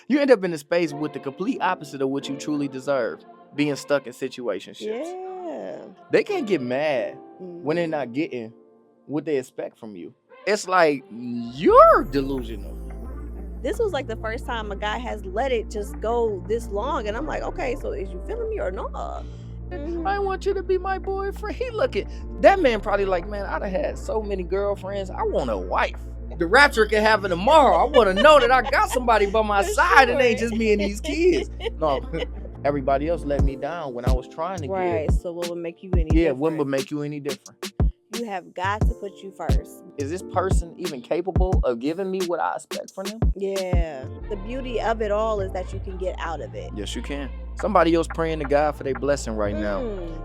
You end up in a space with the complete opposite of what you truly deserve, being stuck in situationships. Yeah. They can't get mad when they're not getting what they expect from you. It's like you're delusional. This was like the first time a guy has let it just go this long, and I'm like, okay, so is you feeling me or not? I want you to be my boyfriend. He looking. That man probably like, man, I'd have had so many girlfriends. I want a wife. The rapture can happen tomorrow. I want to know that I got somebody by my side and it ain't just me and these kids. No, everybody else let me down when I was trying to Right. give. So what would make you any different? Yeah, what would make you any different? You have got to put you first. Is this person even capable of giving me what I expect from them? Yeah. The beauty of it all is that you can get out of it. Yes, you can. Somebody else praying to God for their blessing right now.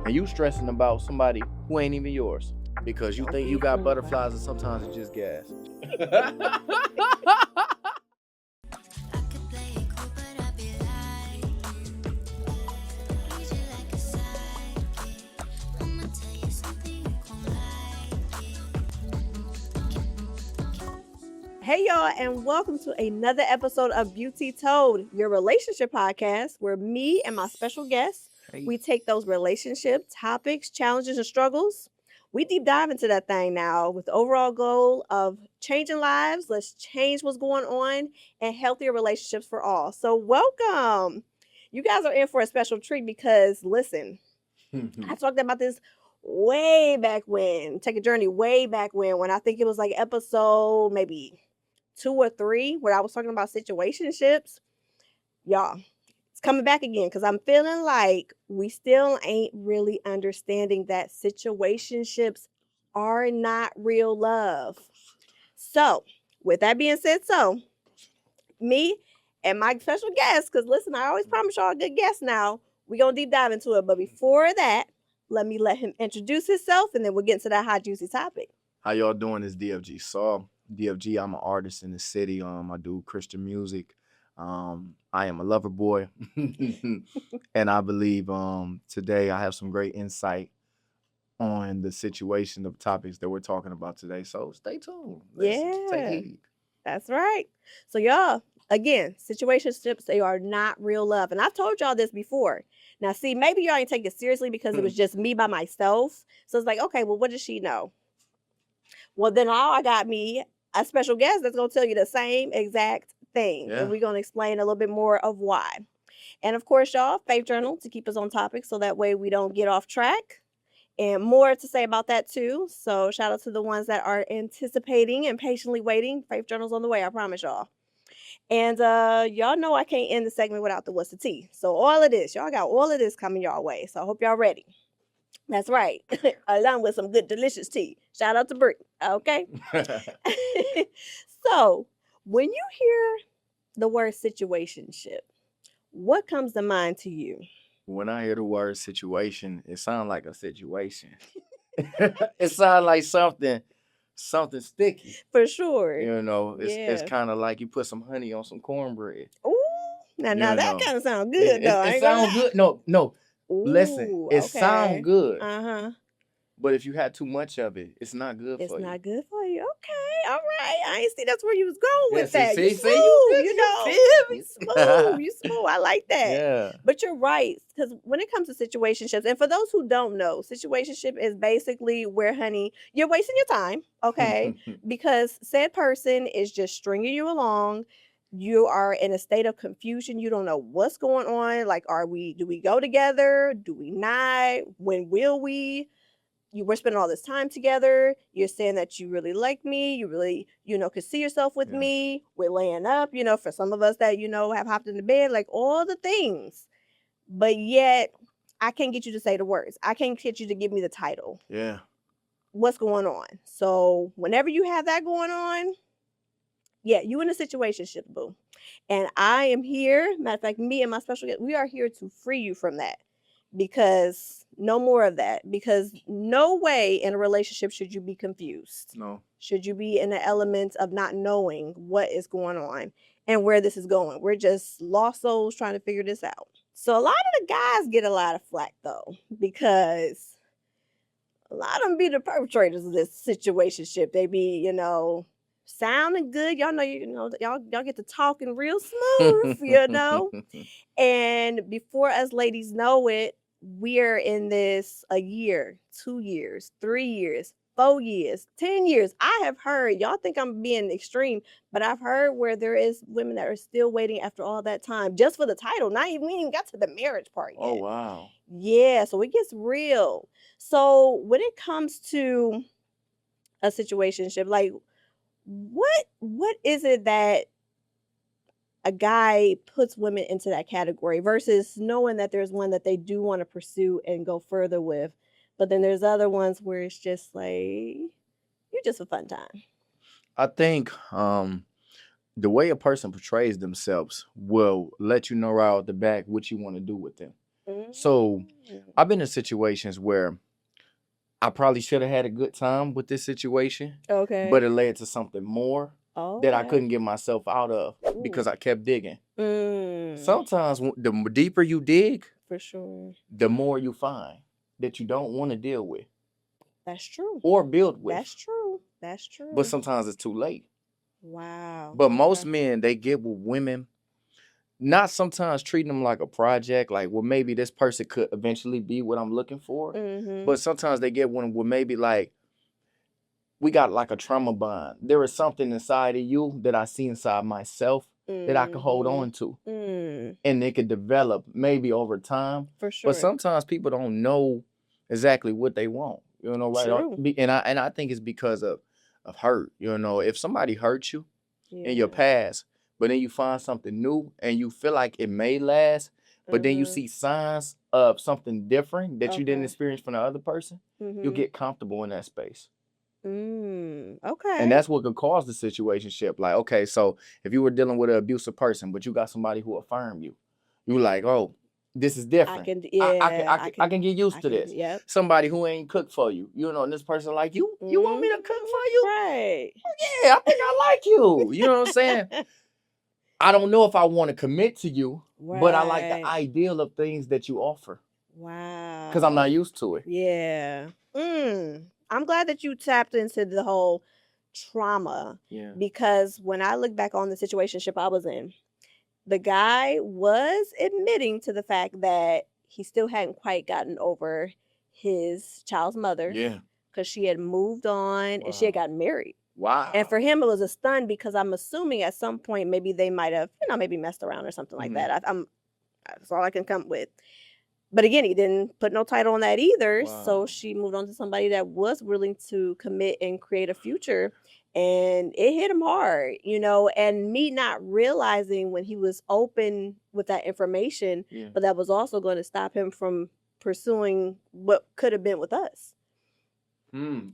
And you stressing about somebody who ain't even yours. Because you think you got butterflies and sometimes it's just gas. Hey y'all, and welcome to another episode of Beaut Tea Told, your relationship podcast, where me and my special guests, we take those relationship topics, challenges, and struggles. We deep dive into that thing now with the overall goal of changing lives. Let's change what's going on and healthier relationships for all. So welcome. You guys are in for a special treat because listen, I talked about this way back when, take a journey way back when I think it was like episode maybe 2 or 3 where I was talking about situationships. Y'all, it's coming back again because I'm feeling like we still ain't really understanding that situationships are not real love. So, with that being said, me and my special guest, because listen, I always promise y'all a good guest now, we're going to deep dive into it. But before that, let him introduce himself and then we'll get into that hot, juicy topic. How y'all doing? It's DFG Saul. DFG, I'm an artist in the city. I do Christian music. I am a lover boy. And I believe today I have some great insight on the situation of topics that we're talking about today. So stay tuned. Take heed. That's right. So y'all, again, situationships, they are not real love. And I've told y'all this before. Now, see, maybe y'all ain't take it seriously because it was just me by myself. So it's like, okay, well, what does she know? Well, then now I got me a special guest that's going to tell you the same exact thing. Yeah. And we're going to explain a little bit more of why. And of course, y'all, Faith Journal to keep us on topic so that way we don't get off track. And more to say about that too. So shout out to the ones that are anticipating and patiently waiting. Faith Journal's on the way, I promise y'all. And y'all know I can't end the segment without the what's the tea. So all of this, y'all got all of this coming y'all way. So I hope y'all ready. That's right. Along with some good, delicious tea. Shout out to Brie. Okay. So when you hear the word situationship, what comes to mind to you? When I hear the word situation, it sounds like a situation. It sounds like something sticky. For sure. You know, it's kind of like you put some honey on some cornbread. Ooh, now that kind of sounds good though. It sounds good. No. Ooh, listen, it sounds good. But if you had too much of it, it's not good for you. It's not good for you. Okay, all right. I ain't see that's where you was going with that. See, you smooth. You smooth. I like that. Yeah. But you're right, because when it comes to situationships, and for those who don't know, situationship is basically where, honey, you're wasting your time, okay? Because said person is just stringing you along. You are in a state of confusion. You don't know what's going on. Like, do we go together? Do we not? When will we? We're spending all this time together. You're saying that you really like me. You really, could see yourself with me. We're laying up, for some of us that, have hopped into bed, like all the things. But yet, I can't get you to say the words. I can't get you to give me the title. Yeah. What's going on? So whenever you have that going on, yeah, you in a situationship, boo. And I am here. Matter of fact, me and my special guest, we are here to free you from that. Because no more of that. Because no way in a relationship should you be confused. No. Should you be in the element of not knowing what is going on and where this is going. We're just lost souls trying to figure this out. So a lot of the guys get a lot of flack though. Because a lot of them be the perpetrators of this situationship. They be, sounding good. Y'all know, y'all get to talking real smooth, you know. And before us ladies know it, we're in this a year, 2 years, 3 years, 4 years, 10 years. I have heard, y'all think I'm being extreme, but I've heard where there is women that are still waiting after all that time just for the title. Not even, we ain't even got to the marriage part yet. Oh, wow. Yeah, so it gets real. So when it comes to a situationship, like what is it that a guy puts women into that category versus knowing that there's one that they do want to pursue and go further with, but then there's other ones where it's just like you're just a fun time. I think the way a person portrays themselves will let you know right off the back what you want to do with them. So I've been in situations where I probably should have had a good time with this situation, Okay. but it led to something more that I Okay. couldn't get myself out of because Ooh. I kept digging. Mm, Sometimes the deeper you dig, for sure. the more you find that you don't want to deal with That's true. or build with. That's true. That's true. But sometimes it's too late. Wow. But most men, they get with women, not sometimes treating them like a project, like, well, maybe this person could eventually be what I'm looking for. But sometimes they get one where maybe like, we got like a trauma bond. There is something inside of you that I see inside myself that I can hold on to. And it could develop maybe over time. For sure. But sometimes people don't know exactly what they want. You know, right? True. And I think it's because of hurt. You know, if somebody hurts you in your Yeah. past, but then you find something new and you feel like it may last, but then you see signs of something different that you didn't experience from the other person, you get comfortable in that space. Okay. And that's what could cause the situationship. Like, okay, so if you were dealing with an abusive person, but you got somebody who affirmed you, you like, oh, this is different. I can get used to this. Yep. Somebody who ain't cooked for you, you know, and this person like, you want me to cook for you? Right. Oh, yeah, I think I like you. You know what I'm saying? I don't know if I want to commit to you, but I like the ideal of things that you offer. Wow. Because I'm not used to it. Yeah. I'm glad that you tapped into the whole trauma. Yeah. Because when I look back on the situationship I was in, the guy was admitting to the fact that he still hadn't quite gotten over his child's mother. Yeah. Because she had moved on and she had gotten married. Wow. And for him, it was a stun because I'm assuming at some point maybe they might have, maybe messed around or something like that. That's all I can come with. But again, he didn't put no title on that either. Wow. So she moved on to somebody that was willing to commit and create a future. And it hit him hard, and me not realizing when he was open with that information, but that was also going to stop him from pursuing what could have been with us.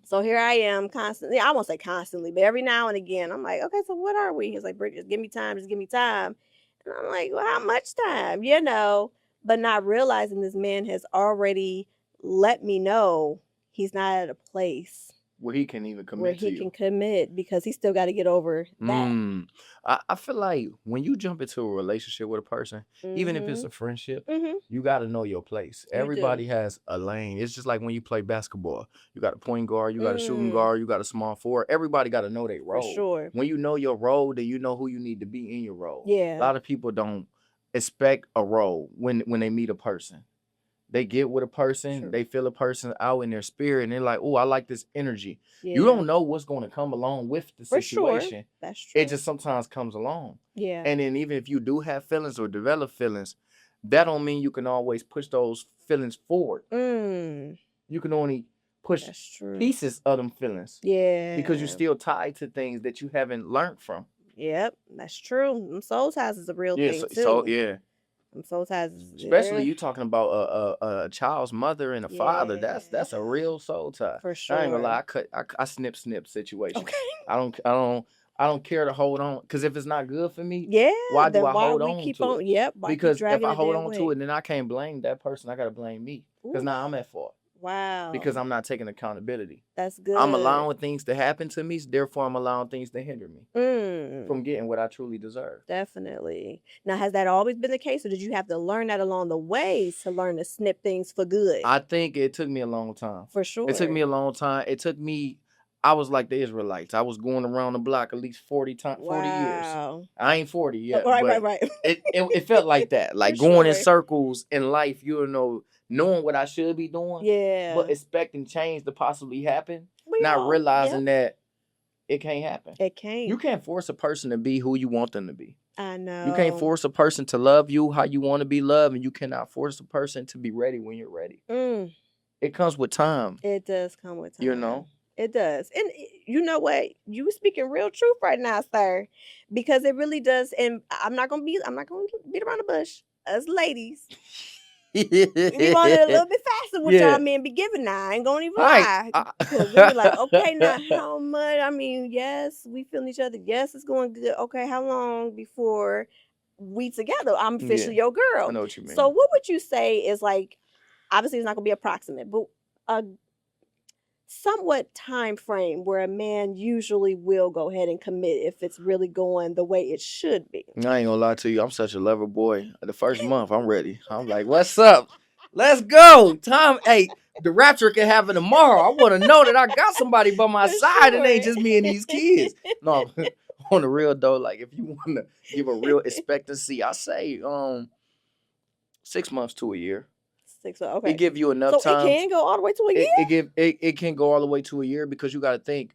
So here I am constantly, I won't say constantly, but every now and again, I'm like, okay, so what are we? He's like, Britt, just give me time. And I'm like, well, how much time? But not realizing this man has already let me know he's not at a place where he can even commit where he can commit because he still got to get over that. I feel like when you jump into a relationship with a person, even if it's a friendship, you got to know your place. Everybody has a lane. It's just like when you play basketball. You got a point guard, you got a shooting guard, you got a small forward. Everybody got to know their role. For sure. When you know your role, then you know who you need to be in your role. Yeah. A lot of people don't expect a role when they meet a person. They get with a person, True. They feel a person out in their spirit, and they're like, oh, I like this energy. Yeah. You don't know what's going to come along with the situation. Sure. That's true. It just sometimes comes along. Yeah. And then even if you do have feelings or develop feelings, that don't mean you can always push those feelings forward. You can only push pieces of them feelings. Yeah. Because you're still tied to things that you haven't learned from. Yep, that's true. Them soul ties is a real thing too. Soul ties, especially you talking about a child's mother and a father. That's a real soul tie. For sure. I ain't gonna lie. I snip situation. Okay. I don't care to hold on because if it's not good for me, why do I hold on to it? Yep. Because if I hold on to it, then I can't blame that person. I gotta blame me because now I'm at fault. Wow. Because I'm not taking accountability. That's good. I'm allowing things to happen to me, therefore I'm allowing things to hinder me from getting what I truly deserve. Definitely. Now, has that always been the case, or did you have to learn that along the way to learn to snip things for good? I think it took me a long time. For sure. It took me a long time. I was like the Israelites. I was going around the block at least 40 years. Wow. I ain't 40 yet, Right. it felt like that. Like For going in sure. circles in life, you know, knowing what I should be doing, Yeah. but expecting change to possibly happen, We not all, realizing that it can't happen. it can't. You can't force a person to be who you want them to be. I know. You can't force a person to love you how you want to be loved, and you cannot force a person to be ready when you're ready. It comes with time. It does come with time. You know? It does. And you know what? You speaking real truth right now, sir. Because it really does. And I'm not gonna beat around the bush. Us ladies. We want it a little bit faster with y'all men be giving now. I ain't gonna even lie. Because they be like, okay, now how much? I mean, yes, we feeling each other. Yes, it's going good. Okay, how long before we together? I'm officially your girl. I know what you mean. So what would you say is like, obviously it's not gonna be approximate, but a somewhat time frame where a man usually will go ahead and commit if it's really going the way it should be? I ain't gonna lie to you. I'm such a lover boy. The first month, I'm ready. I'm like, what's up? Let's go. Time, hey, the rapture can happen tomorrow. I want to know that I got somebody by my side and ain't just me and these kids. No, on the real though, like if you want to give a real expectancy, I say 6 months to a year. 6 months, okay. It give you enough time. So it can go all the way to a year? It can go all the way to a year because you got to think,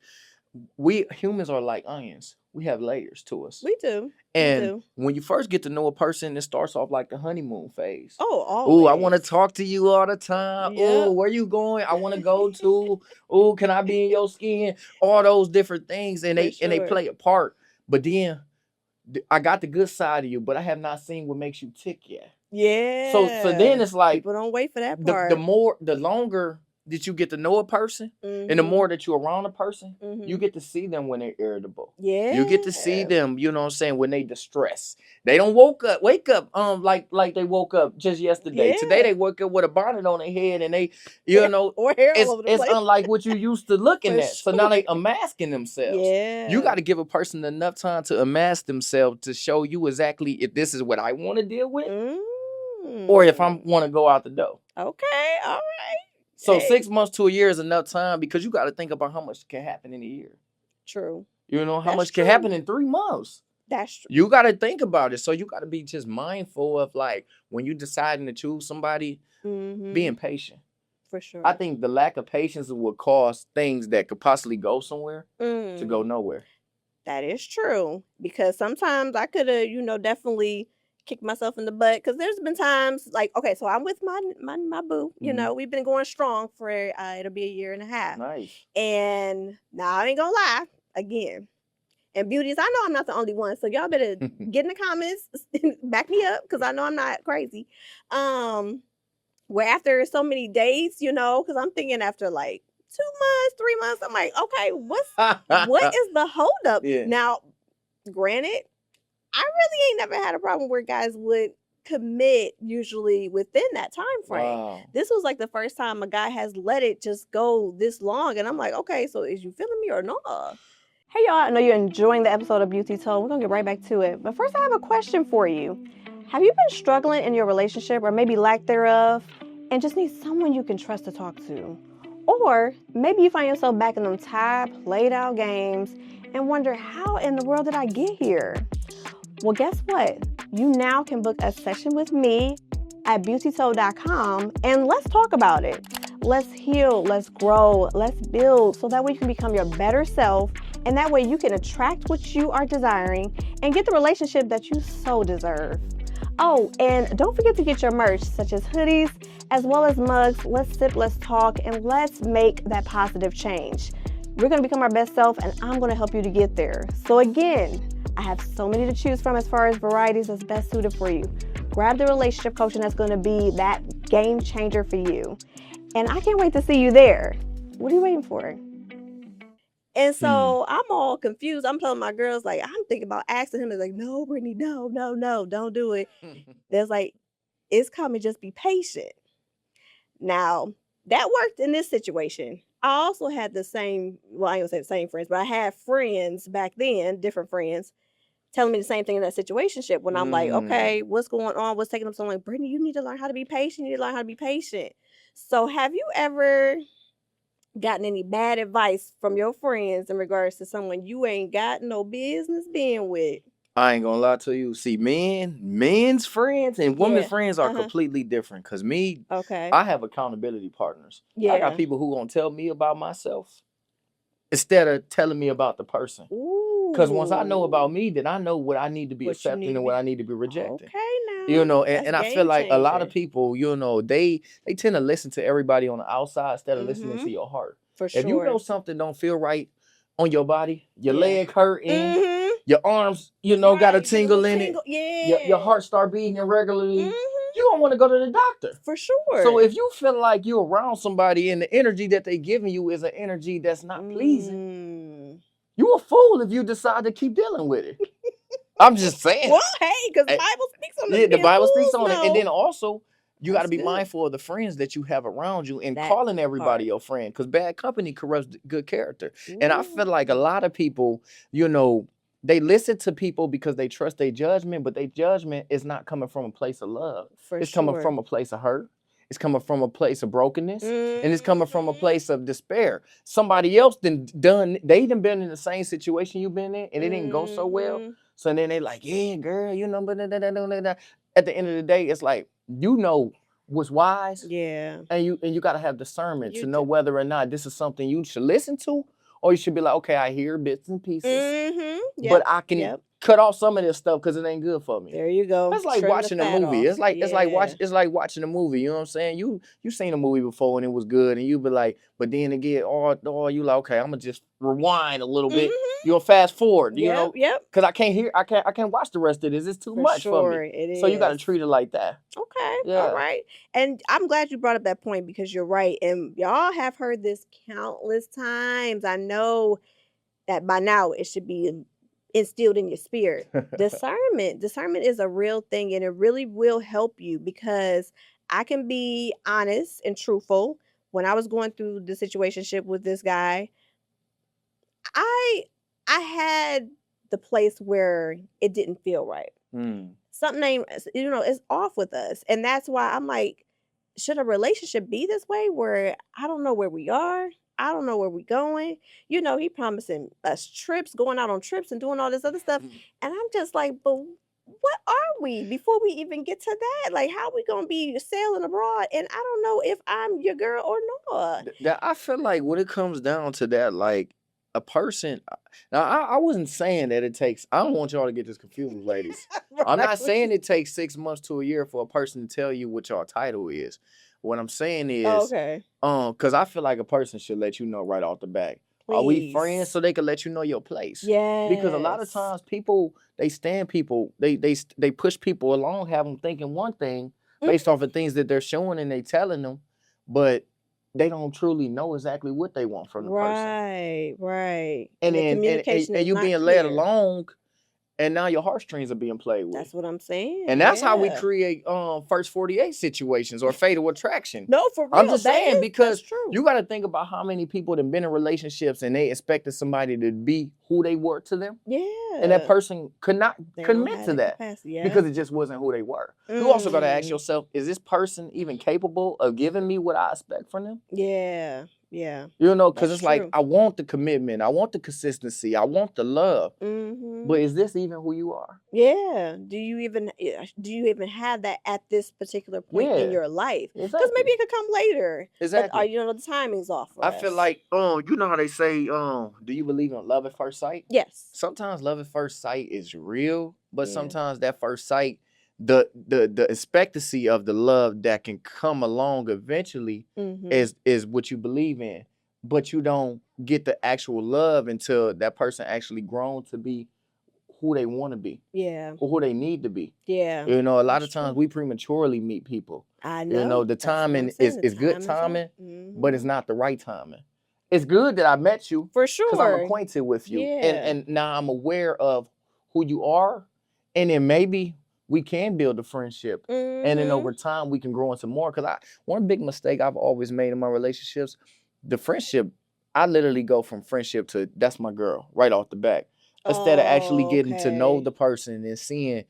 we humans are like onions. We have layers to us. We do. And when you first get to know a person, it starts off like the honeymoon phase. Oh, always. Oh, I want to talk to you all the time. Yep. Oh, where you going? I want to go to. Oh, can I be in your skin? All those different things, and they play a part. But then I got the good side of you, but I have not seen what makes you tick yet. Yeah. So then it's like people don't wait for that part. The longer that you get to know a person, and the more that you're around a person, you get to see them when they're irritable. Yeah. You get to see them, you know what I'm saying, when they distress. They don't wake up like they woke up just yesterday. Yeah. Today they woke up with a bonnet on their head and they, you know, or hair all over the place. It's unlike what you used to looking at. So now they unmasking themselves. Yeah. You got to give a person enough time to unmask themselves to show you exactly if this is what I want to deal with. Or if I want to go out the door. Okay, all right. So 6 months to a year is enough time because you got to think about how much can happen in a year. True. You know, how much can happen in 3 months. That's true. You got to think about it. So you got to be just mindful of like when you deciding to choose somebody, being patient. For sure. I think the lack of patience will cause things that could possibly go somewhere to go nowhere. That is true. Because sometimes I could have, definitely kick myself in the butt because there's been times like, okay, so I'm with my boo, we've been going strong for it'll be a year and a half. Nice. And now I ain't gonna lie again. And beauties, I know I'm not the only one, so y'all better get in the comments, back me up because I know I'm not crazy. Where after so many days, because I'm thinking after like 2 months, 3 months, I'm like, okay, what is the holdup? Yeah. Now, granted, I really ain't never had a problem where guys would commit usually within that time frame. Wow. This was like the first time a guy has let it just go this long. And I'm like, okay, so is you feeling me or not? Hey, y'all, I know you're enjoying the episode of Beaut Tea Told. We're going to get right back to it. But first, I have a question for you. Have you been struggling in your relationship or maybe lack thereof and just need someone you can trust to talk to? Or maybe you find yourself back in them tired, played out games and wonder, how in the world did I get here? Well, guess what? You now can book a session with me at beautytold.com and let's talk about it. Let's heal, let's grow, let's build so that way you can become your better self and that way you can attract what you are desiring and get the relationship that you so deserve. Oh, and don't forget to get your merch such as hoodies as well as mugs. Let's sip, let's talk, and let's make that positive change. We're going to become our best self and I'm going to help you to get there. So again, I have so many to choose from as far as varieties that's best suited for you. Grab the relationship coaching that's going to be that game changer for you. And I can't wait to see you there. What are you waiting for? And so I'm all confused. I'm telling my girls, like, I'm thinking about asking him. They're like, no, Brittany, no, don't do it. There's like, it's coming, just be patient. Now, that worked in this situation. I also had the same, well, I ain't gonna say the same friends, but I had friends back then, different friends, telling me the same thing in that situationship when I'm like, okay, what's going on? What's taking up so long? Brittany, you need to learn how to be patient. You need to learn how to be patient. So have you ever gotten any bad advice from your friends in regards to someone you ain't got no business being with? I ain't gonna lie to you. See, men's friends and women's Yeah. friends are completely different. Cause me, Okay. I have accountability partners. I got Yeah. people who gonna tell me about myself instead of telling me about the person. Cause once I know about Ooh. me, then I know what I need to be What you accepting need to and what be. I need to be rejecting. Okay, now. You know, That's and I feel game like a lot of changing. people, you know, they tend to listen to everybody on the outside instead of listening to your heart. For If you know sure. something don't feel right on your body, your Yeah. leg hurting, your arms, you know, got a tingle in it, your Yeah. heart start beating irregularly, Mhm. you don't want to go to the doctor. For So sure. if you feel like you're around somebody and the energy that they giving you is an energy that's not pleasing, you a fool if you decide to keep dealing with it. I'm just saying. Well, hey, because the Hey, Bible speaks on us yeah, the being Bible speaks fools. on it. And then also, you got to That's be good. mindful of the friends that you have around you and That calling everybody part. your friend, because bad company corrupts good character. And I feel like a lot of people, you know, they listen to people because they trust their judgment, but their judgment is not coming from a place of love. It's coming from a place of hurt. It's coming from a place of brokenness, and it's coming from a place of despair. Somebody else they done been in the same situation you've been in, and it didn't go so well. So then they like, yeah, girl, you know, but at the end of the day, it's like, you know what's wise. Yeah. And you gotta have discernment to know whether or not this is something you should listen to, or you should be like, okay, I hear bits and pieces, but I can cut off some of this stuff because it ain't good for me. There you go. It's like watching a movie. It's like watching a movie. You know what I'm saying? You seen a movie before and it was good, and you be like, but then again, you like, okay, I'm gonna just rewind a little bit. You know, fast forward. You know, because I can't watch the rest of this. It's too much for me. It so is. you got to treat it like that. Okay. Yeah. All right. And I'm glad you brought up that point because you're right. And y'all have heard this countless times. I know that by now it should be instilled in your spirit. Discernment is a real thing, and it really will help you, because I can be honest and truthful. When I was going through the situationship with this guy, I had the place where it didn't feel right. Something ain't, it's off with us. And that's why I'm like, should a relationship be this way where I don't know where we are? I don't know where we're going. He promising us trips, going out on trips and doing all this other stuff. And I'm just like, but what are we before we even get to that? Like, how we gonna be sailing abroad? And I don't know if I'm your girl or not. I feel like when it comes down to that, like, a person. Now, I wasn't saying that it takes. I don't want y'all to get this confused, ladies. I'm not saying it takes 6 months to a year for a person to tell you what your title is. What I'm saying is, because I feel like a person should let you know right off the bat. Please. Are we friends, so they can let you know your place? Yeah. Because a lot of times people, they stand people, they push people along, have them thinking one thing based off of things that they're showing and they telling them, but they don't truly know exactly what they want from the person. Right. And the then communication and you being led along, and now your heartstrings are being played with. That's what I'm saying. And that's how we create first 48 situations or fatal attraction. No, for real. I'm just saying, because you got to think about how many people have been in relationships and they expected somebody to be who they were to them. Yeah. And that person could not commit to that because it just wasn't who they were. You also got to ask yourself, is this person even capable of giving me what I expect from them? Yeah. Because it's like, I want the commitment, I want the consistency, I want the love. But is this even who you are? Yeah. Do you even have that at this particular point in your life? Because maybe it could come later. Exactly. But the timing's off for I us. feel like, you know how they say, do you believe in love at first sight? Yes. Sometimes love at first sight is real, but sometimes that first sight, the expectancy of the love that can come along eventually is what you believe in. But you don't get the actual love until that person actually grown to be who they want to be. Yeah. Or who they need to be. Yeah. A lot of times we prematurely meet people. I know. The timing is good timing, but it's not the right timing. It's good that I met you. For sure. Because I'm acquainted with you. Yeah. And now I'm aware of who you are. And then maybe we can build a friendship. And then over time we can grow into more. Because one big mistake I've always made in my relationships, the friendship, I literally go from friendship to that's my girl right off the bat. Instead of actually getting to know the person and seeing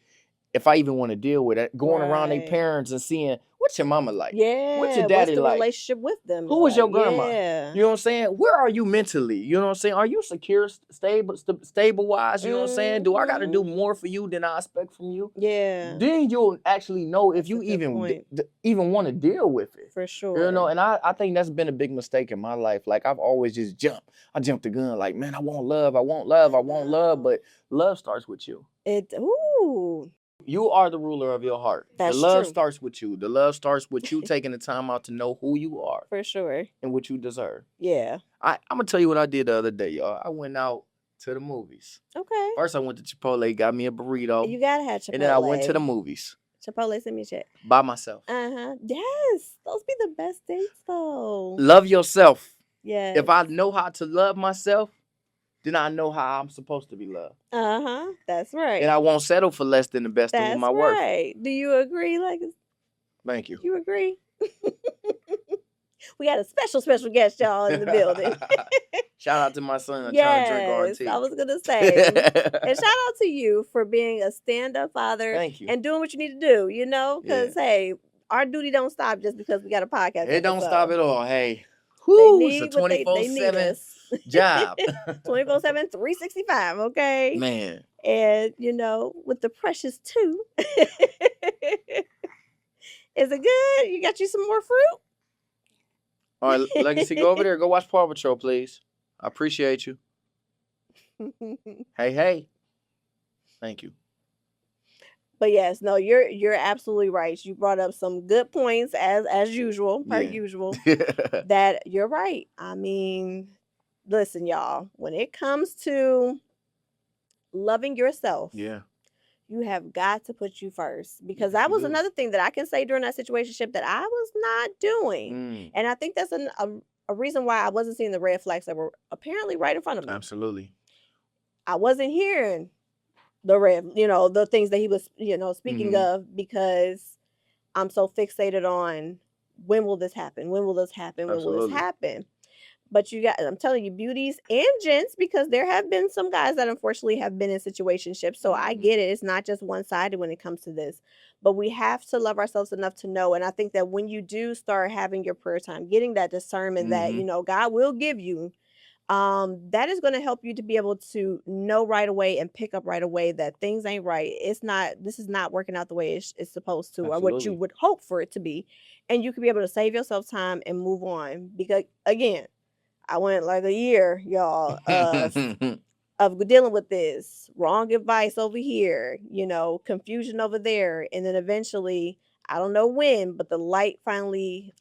if I even want to deal with it, going around their parents and seeing What's your mama like? Yeah. What's your daddy What's the like? relationship with them? Who was like? your grandma? Yeah. You know what I'm saying? Where are you mentally? You know what I'm saying? Are you secure, stable wise? You know what I'm saying? Do I got to do more for you than I expect from you? Yeah. Then you'll actually know if That's you a good point. even want to deal with it. For sure. You know, and I think that's been a big mistake in my life. Like I've always just jumped. I jumped the gun. Like, man, I want love. I want love. I want love. But love starts with you. Ooh. You are the ruler of your heart. That's the love true. starts with you. The love starts with you taking the time out to know who you are. For sure. And what you deserve. Yeah. I'm gonna tell you what I did the other day, y'all. I went out to the movies. Okay. First, I went to Chipotle, got me a burrito. You gotta have Chipotle. And then I went to the movies. Chipotle, send me a check. By myself. Yes. Those be the best dates, though. Love yourself. Yes. If I know how to love myself, then I know how I'm supposed to be loved. That's right. And I won't settle for less than the best of my worth. That's right. Do you agree, Legacy? Thank you. You agree? We got a special guest, y'all, in the building. Shout out to my son yes, trying to drink our tea. I was gonna say. And shout out to you for being a stand-up father. Thank you. And doing what you need to do, you know? Because hey, our duty don't stop just because we got a podcast. It don't stop at all. Hey. Whew, it's a 24/7 job. 24/7, 365, okay? Man. And you know, with the precious two. Is it good? You got you some more fruit? All right, Legacy, go over there. Go watch Paw Patrol, please. I appreciate you. Hey. Thank you. But yes, no, you're absolutely right. You brought up some good points as usual, per usual. That you're right. I mean, listen, y'all, when it comes to loving yourself, you have got to put you first, because that was another thing that I can say during that situationship that I was not doing. And I think that's a reason why I wasn't seeing the red flags that were apparently right in front of me. Absolutely. I wasn't hearing the things that he was, speaking of, because I'm so fixated on when will this happen? When will this happen? When will this happen? But I'm telling you, beauties and gents, because there have been some guys that unfortunately have been in situationships. So I get it. It's not just one-sided when it comes to this. But we have to love ourselves enough to know. And I think that when you do start having your prayer time, getting that discernment that, God will give you, that is going to help you to be able to know right away and pick up right away that things ain't right. This is not working out the way it's supposed to, or what you would hope for it to be. And you can be able to save yourself time and move on. Because again, I went like a year, y'all, of dealing with this. Wrong advice over here, confusion over there. And then eventually, I don't know when, but the light finally,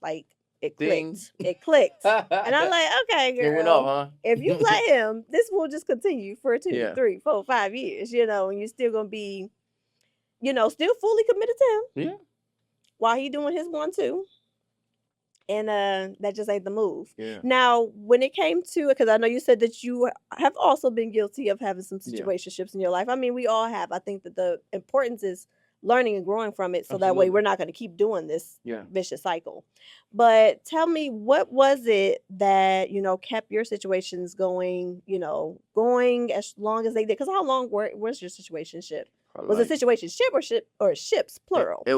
it clicked. It clicked. And I'm like, okay, girl. It went off, huh? If you let him, this will just continue for 2, 3, 4, 5 years, and you're still going to be, still fully committed to him. Yeah. While he doing his 1, 2. And that just ain't the move. Yeah. Now, when it came to, because I know you said that you have also been guilty of having some situationships in your life. I mean, we all have. I think that the importance is learning and growing from it, so that way we're not going to keep doing this vicious cycle. But tell me, what was it that, kept your situations going, going as long as they did? Because how long was your situationship? Was it situationship or ships, plural? It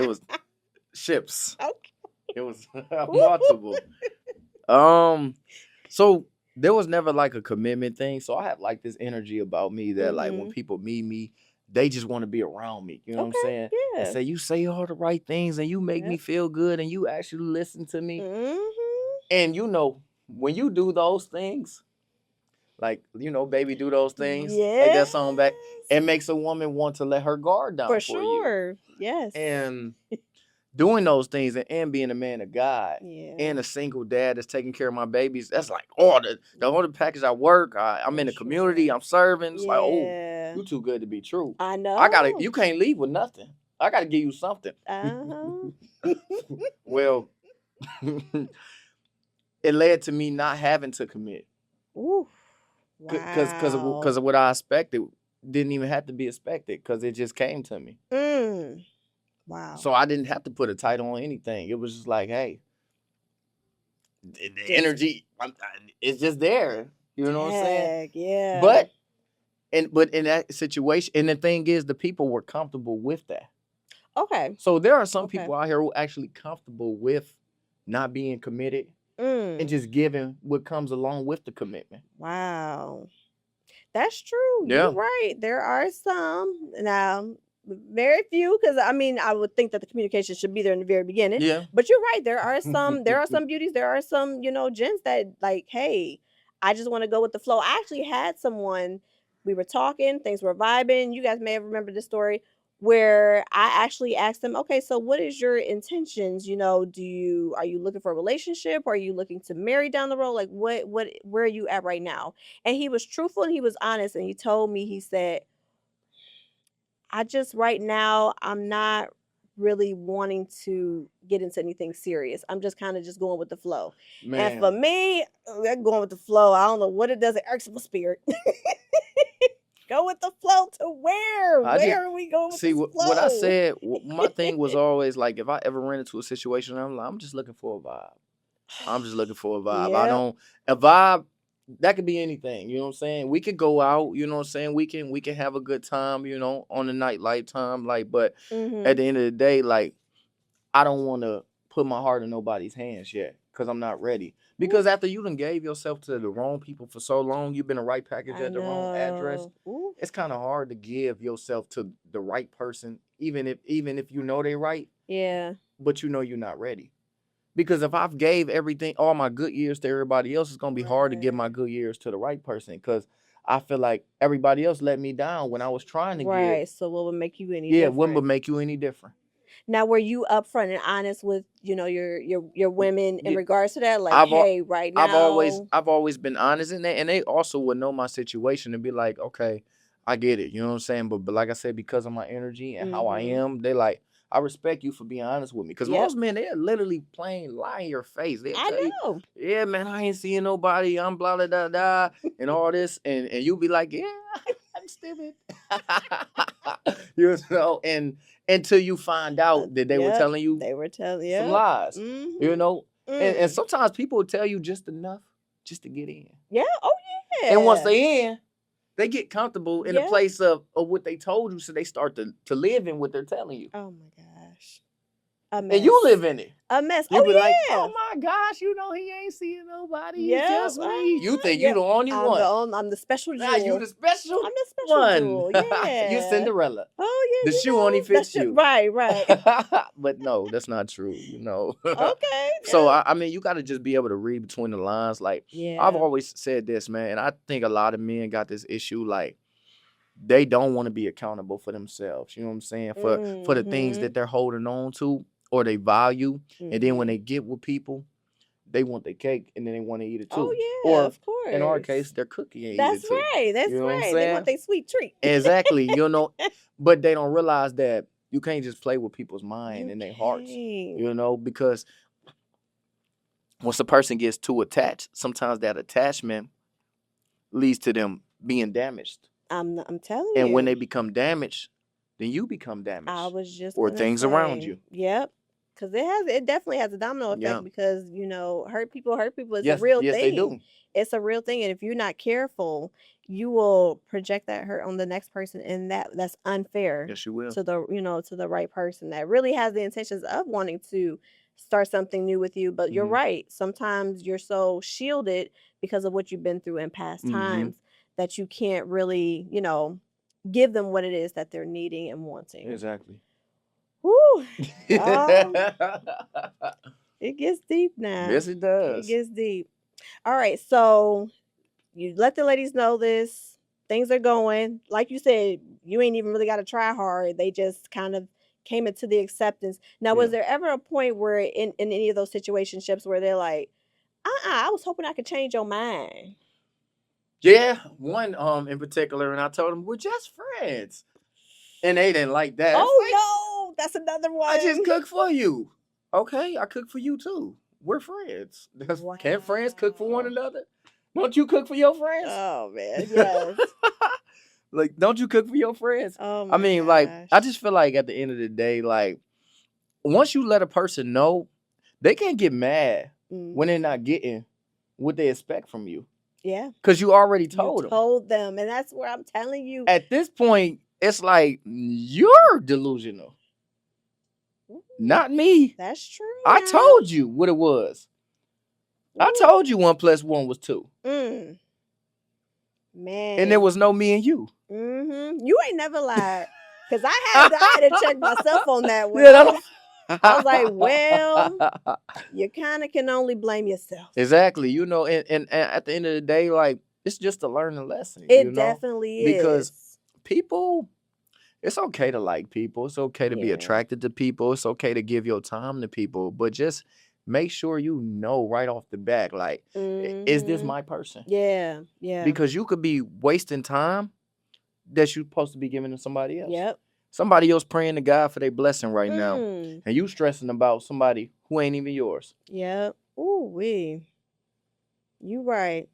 was ships. Okay. It was multiple. So there was never like a commitment thing. So I have like this energy about me that like when people meet me, they just want to be around me. You know what I'm saying? Yeah. And say, you say all the right things and you make me feel good and you actually listen to me. And when you do those things, like, baby, do those things. Take that song back. It makes a woman want to let her guard down for sure. you. Yes. And doing those things and being a man of God and a single dad that's taking care of my babies, that's like, the whole package. I work. I'm in the community. I'm serving. It's like, you too good to be true. I know. You can't leave with nothing. I got to give you something. Well, it led to me not having to commit. Ooh. Because of what I expected didn't even have to be expected, because it just came to me. Wow. So I didn't have to put a title on anything. It was just like, hey, the energy, it's just there. You know what I'm saying? Yeah. But but in that situation, and the thing is, the people were comfortable with that. Okay. So there are some Okay. people out here who are actually comfortable with not being committed and Mm. just giving what comes along with the commitment. Wow. That's true. Yeah. You're right. There are some. Now, very few, because I mean, I would think that the communication should be there in the very beginning. Yeah. But you're right. There are some. There are some beauties. There are some, gents that like, hey, I just want to go with the flow. I actually had someone. We were talking. Things were vibing. You guys may have remembered this story where I actually asked them, okay, so what is your intentions? Are you looking for a relationship? Are you looking to marry down the road? Like, where are you at right now? And he was truthful and he was honest. And he told me, he said, I just right now, I'm not really wanting to get into anything serious. I'm just kind of just going with the flow. And for me, that going with the flow, I don't know what it does. It irks my spirit. Go with the flow to where? Where are we going with this flow? What I said, my thing was always like, if I ever ran into a situation, I'm just looking for a vibe. I'm just looking for a vibe. Yep. A vibe, that could be anything. You know what I'm saying? We could go out, you know what I'm saying? We can have a good time, on the nightlight time. Like, but at the end of the day, like, I don't want to put my heart in nobody's hands yet because I'm not ready. Because after you done gave yourself to the wrong people for so long, you've been a right package at the wrong address. It's kind of hard to give yourself to the right person, even if you know they're right. Yeah. But you know you're not ready. Because if I've gave everything, all my good years to everybody else, it's gonna be hard to give my good years to the right person. Because I feel like everybody else let me down when I was trying to give. Right. So what would make you any Yeah, different? what would make you any different? Now, were you upfront and honest with your women in Yeah. regards to that? Like, hey, right now, I've always been honest in that, and they also would know my situation and be like, okay, I get it. You know what I'm saying? But like I said, because of my energy and how I am, they like, I respect you for being honest with me. Because most men, they're literally plain lie in your face. They'll tell you, yeah, man, I ain't seeing nobody. I'm blah blah blah blah and all this, and you be like, yeah, I'm stupid. You know, and until you find out that they were telling you some lies. You know, and sometimes people will tell you just enough just to get in. Yeah. Oh yeah. And once they in, they get comfortable in the place of what they told you, so they start to live in what they're telling you. Oh my gosh. A mess. And you live in it. A mess. You be like, oh my gosh, he ain't seeing nobody. It's just me. You think you the only one. I'm the special jewel. Nah, you the special I'm the special one. Jewel. Yeah. You Cinderella. Oh yeah. The shoe only fits you. Right. But no, that's not true. Okay. So I mean, you got to just be able to read between the lines. Like, I've always said this, man, and I think a lot of men got this issue. Like, they don't want to be accountable for themselves. You know what I'm saying? For the things that they're holding on to or they value, and then when they get with people, they want their cake and then they want to eat it too. Oh yeah, or of course. In our case, their cookie and That's eat it too. Right. That's you know right. They want their sweet treat. Exactly. But they don't realize that you can't just play with people's mind and their hearts. Because once a person gets too attached, sometimes that attachment leads to them being damaged. I'm telling you. And when they become damaged, then you become damaged. I was just or things around you. Yep. Because it definitely has a domino effect because, hurt people is a real thing. Yes, they do. It's a real thing. And if you're not careful, you will project that hurt on the next person. And that's unfair. Yes, you will. To the right person that really has the intentions of wanting to start something new with you. But you're right. Sometimes you're so shielded because of what you've been through in past times that you can't really, give them what it is that they're needing and wanting. Exactly. Woo! It gets deep now. Yes, it does. It gets deep. All right, so you let the ladies know this. Things are going. Like you said, you ain't even really got to try hard. They just kind of came into the acceptance. Now, was there ever a point where in any of those situationships where they're like, I was hoping I could change your mind? Yeah, one in particular, and I told them we're just friends. And they didn't like that. Oh, no, that's another one. I just cook for you. Okay, I cook for you too. We're friends. Wow. Can't friends cook for one another? Don't you cook for your friends? Oh, man, yes. Like, don't you cook for your friends? Oh, my I mean, gosh. like, I just feel like at the end of the day, like, once you let a person know, they can't get mad when they're not getting what they expect from you. Yeah. Because you already You told them. told them. And that's where I'm telling you. At this point, it's like, you're delusional. Not me. That's true. I now. told you what it was. I Ooh. told you 1 + 1 was 2. Man. And there was no me and you. You ain't never lied. Because I had to check myself on that one. Yeah, I was like, well, you kind of can only blame yourself. Exactly. You know, and at the end of the day, like, it's just a learning lesson. It you know? definitely Because is. people, it's okay to like people. It's okay to be Yeah. attracted to people. It's okay to give your time to people. But just make sure you know right off the bat, like, is this my person? Yeah. Yeah. Because you could be wasting time that you're supposed to be giving to somebody else. Yep. Somebody else praying to God for their blessing right now. Mm. And you stressing about somebody who ain't even yours. Yep. Ooh wee. You right.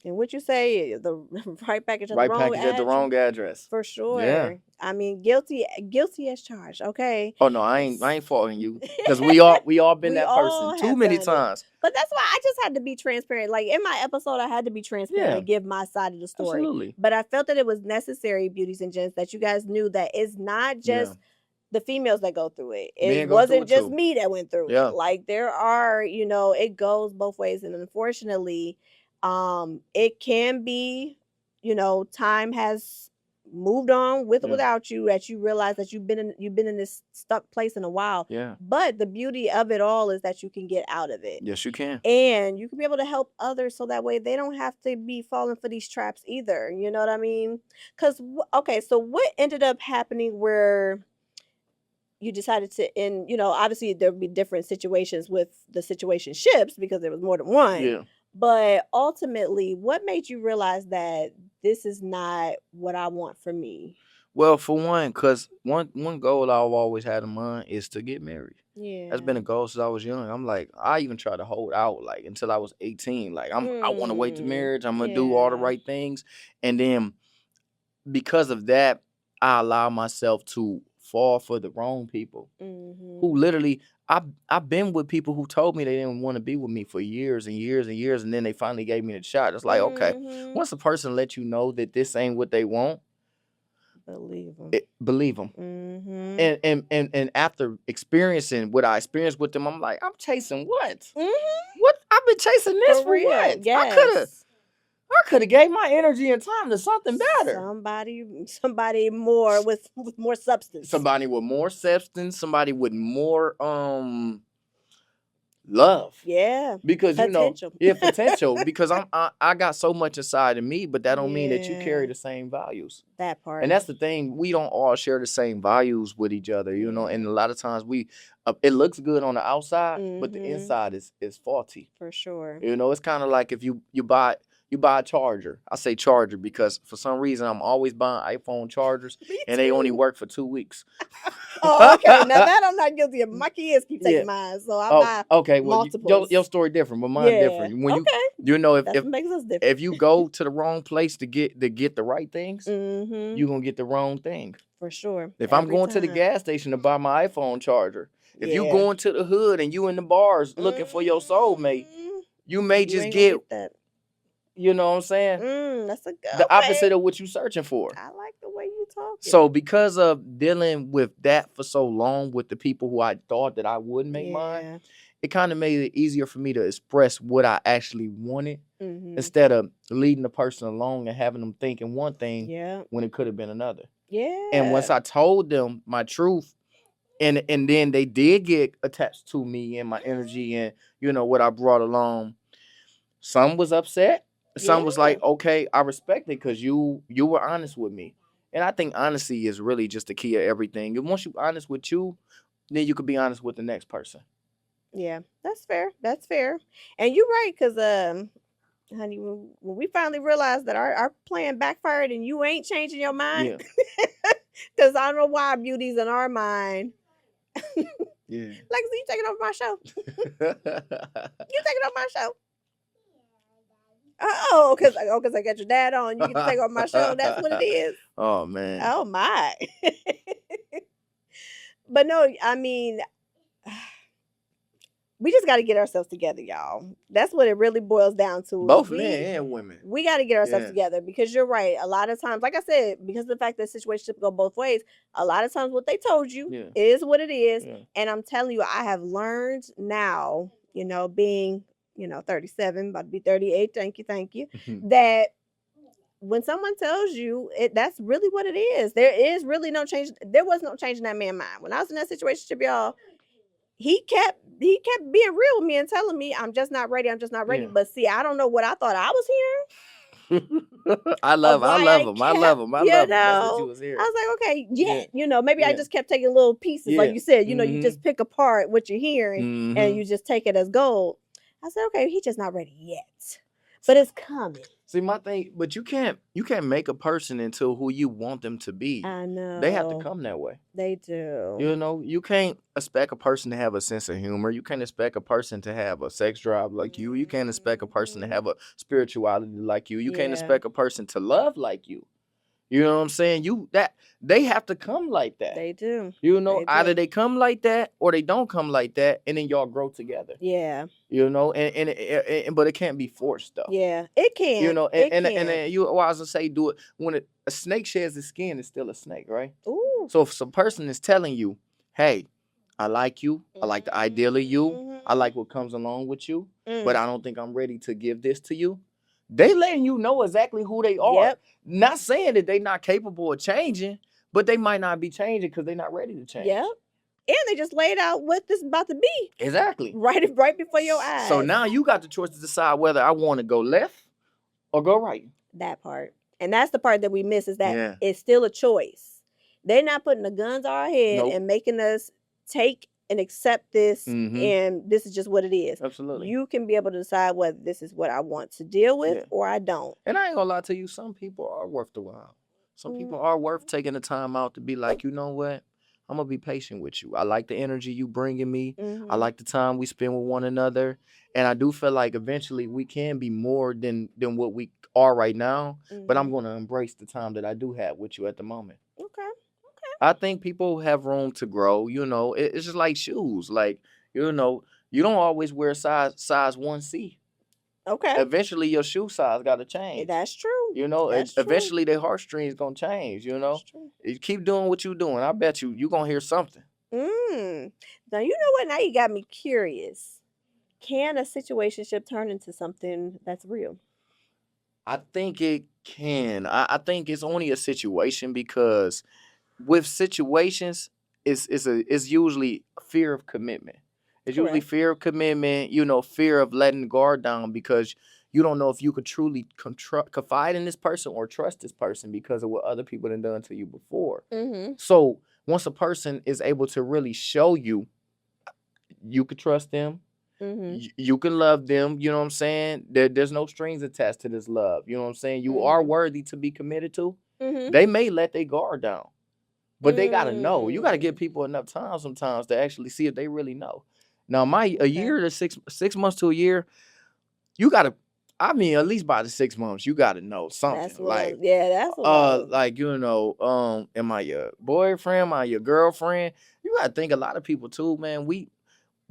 And what you say, the right package at Right the wrong package at the wrong address. For sure. Yeah. I mean, guilty as charged. Okay. Oh no, I ain't faulting you. Because we all been We that all person too have many done it. times. But that's why I just had to be transparent. Like in my episode, I had to be transparent Yeah. and give my side of the story. Absolutely. But I felt that it was necessary, beauties and gents, that you guys knew that it's not just the females that go through it. Men It go wasn't through it just too. me that went through Yeah. it. Like there are, it goes both ways. And unfortunately, it can be, time has moved on with or without you, that you realize that you've been in this stuck place in a while. Yeah. But the beauty of it all is that you can get out of it. Yes, you can. And you can be able to help others so that way they don't have to be falling for these traps either. You know what I mean? Because, okay, so what ended up happening where you decided to end, obviously there would be different situations with the situationships because there was more than one. Yeah. But ultimately, what made you realize that this is not what I want for me? Well, for one, because one goal I've always had in mind is to get married. Yeah. That's been a goal since I was young. I'm like, I even tried to hold out like until I was 18. Like I want to wait to marriage. I'm gonna do all the right things, and then because of that, I allow myself to fall for the wrong people. Who literally, I've been with people who told me they didn't want to be with me for years and years and years, and then they finally gave me a shot. It's like, okay, once a person lets you know that this ain't what they want, believe them. And after experiencing what I experienced with them, I'm like, I'm chasing what? What? I've been chasing this for what? Yes. I could have gave my energy and time to something better. Somebody more with more substance. Somebody with more substance. Somebody with more love. Yeah. Because potential. Potential. Because I got so much inside of me, but that don't mean that you carry the same values. That part. And that's the thing. We don't all share the same values with each other, and a lot of times it looks good on the outside, but the inside is faulty. For sure. It's kind of like if you buy a charger. I say charger because for some reason I'm always buying iPhone chargers and they only work for 2 weeks. Oh, okay. Now that I'm not guilty of. My kids keep taking mine, so I buy okay. Well, your story different, but mine different. When that makes us different. If you go to the wrong place to get the right things, you're gonna get the wrong thing. For sure. If I'm going to the gas station to buy my iPhone charger, if you going to the hood and you in the bars looking for your soulmate, you may just get that. You know what I'm saying? That's a good the opposite of what you're searching for. I like the way you talk. So because of dealing with that for so long with the people who I thought that I wouldn't make mine, it kind of made it easier for me to express what I actually wanted instead of leading the person along and having them thinking one thing when it could have been another. Yeah. And once I told them my truth, and then they did get attached to me and my energy and what I brought along, some was upset. Some was like, okay, I respect it because you were honest with me. And I think honesty is really just the key of everything. And once you're honest with you, then you could be honest with the next person. Yeah, that's fair. That's fair. And you're right, because honey, when we finally realized that our plan backfired and you ain't changing your mind, because I don't know why beauty's in our mind. Like, so you taking over my show? You taking over my show? Oh, because I got your dad on. You can take over my show. That's what it is. Oh, man. Oh, my. But no, I mean, we just got to get ourselves together, y'all. That's what it really boils down to. Both men and women. We got to get ourselves Yeah. together, because you're right. A lot of times, like I said, because of the fact that situationships go both ways, a lot of times what they told you Yeah. is what it is. Yeah. And I'm telling you, I have learned now, being, 37, about to be 38, thank you, that when someone tells you it, that's really what it is. There is really no change. There was no change in that man's mind. When I was in that situation, y'all, he kept being real with me and telling me, I'm just not ready. I'm just not ready. Yeah. But see, I don't know what I thought I was hearing. I love him. I love him. I love him. I love him. That's what you was I hearing. was like, okay, yeah. Yeah. Maybe I Yeah. just kept taking little pieces, like Yeah. you said. You just pick apart what you're hearing and Mhm. you just take it as gold. I said, okay, he's just not ready yet, but it's coming. See, my thing, but you can't make a person into who you want them to be. I know. They have to come that way. They do. You can't expect a person to have a sense of humor. You can't expect a person to have a sex drive like you. You can't expect a person to have a spirituality like you. You can't Yeah. expect a person to love like you. You know what I'm saying? They have to come like that. They do. Either they come like that or they don't come like that, and then y'all grow together. Yeah. But it can't be forced though. Yeah, it can. And you always say do it when a snake sheds its skin, it's still a snake, right? Ooh. So if some person is telling you, hey, I like you, I like the ideal of you, I like what comes along with you, but I don't think I'm ready to give this to you. They letting you know exactly who they are. Yep. Not saying that they not capable of changing, but they might not be changing because they're not ready to change. Yep. And they just laid out what this is about to be. Exactly. Right before your eyes. So now you got the choice to decide whether I want to go left or go right. That part. And that's the part that we miss, is that it's still a choice. They're not putting the guns on our head and making us take and accept this, and this is just what it is. Absolutely. You can be able to decide whether this is what I want to deal with or I don't. And I ain't gonna lie to you, some people are worth the while. Some people are worth taking the time out to be like, you know what? I'm gonna be patient with you. I like the energy you bringing me. I like the time we spend with one another, and I do feel like eventually we can be more than what we are right now. But I'm gonna embrace the time that I do have with you at the moment. Okay. I think people have room to grow. It's just like shoes. Like you don't always wear size 1C. Okay. Eventually, your shoe size got to change. That's true. Eventually, their heartstrings gonna change. You keep doing what you're doing. I bet you gonna hear something. Now you know what? Now you got me curious. Can a situationship turn into something that's real? I think it can. I think it's only a situation, because with situations, it's usually fear of commitment. It's usually fear of commitment, fear of letting the guard down, because you don't know if you could truly confide in this person or trust this person because of what other people have done to you before. So once a person is able to really show you, you could trust them, you can love them, you know what I'm saying? There's no strings attached to this love, you know what I'm saying? You are worthy to be committed to. They may let their guard down, but they got to know. You got to give people enough time sometimes to actually see if they really know. Now, a year to 6 months to a year, you got to, at least by the 6 months, you got to know something. That's that's a lot. Am I your boyfriend? Am I your girlfriend? You got to think, a lot of people too, man, we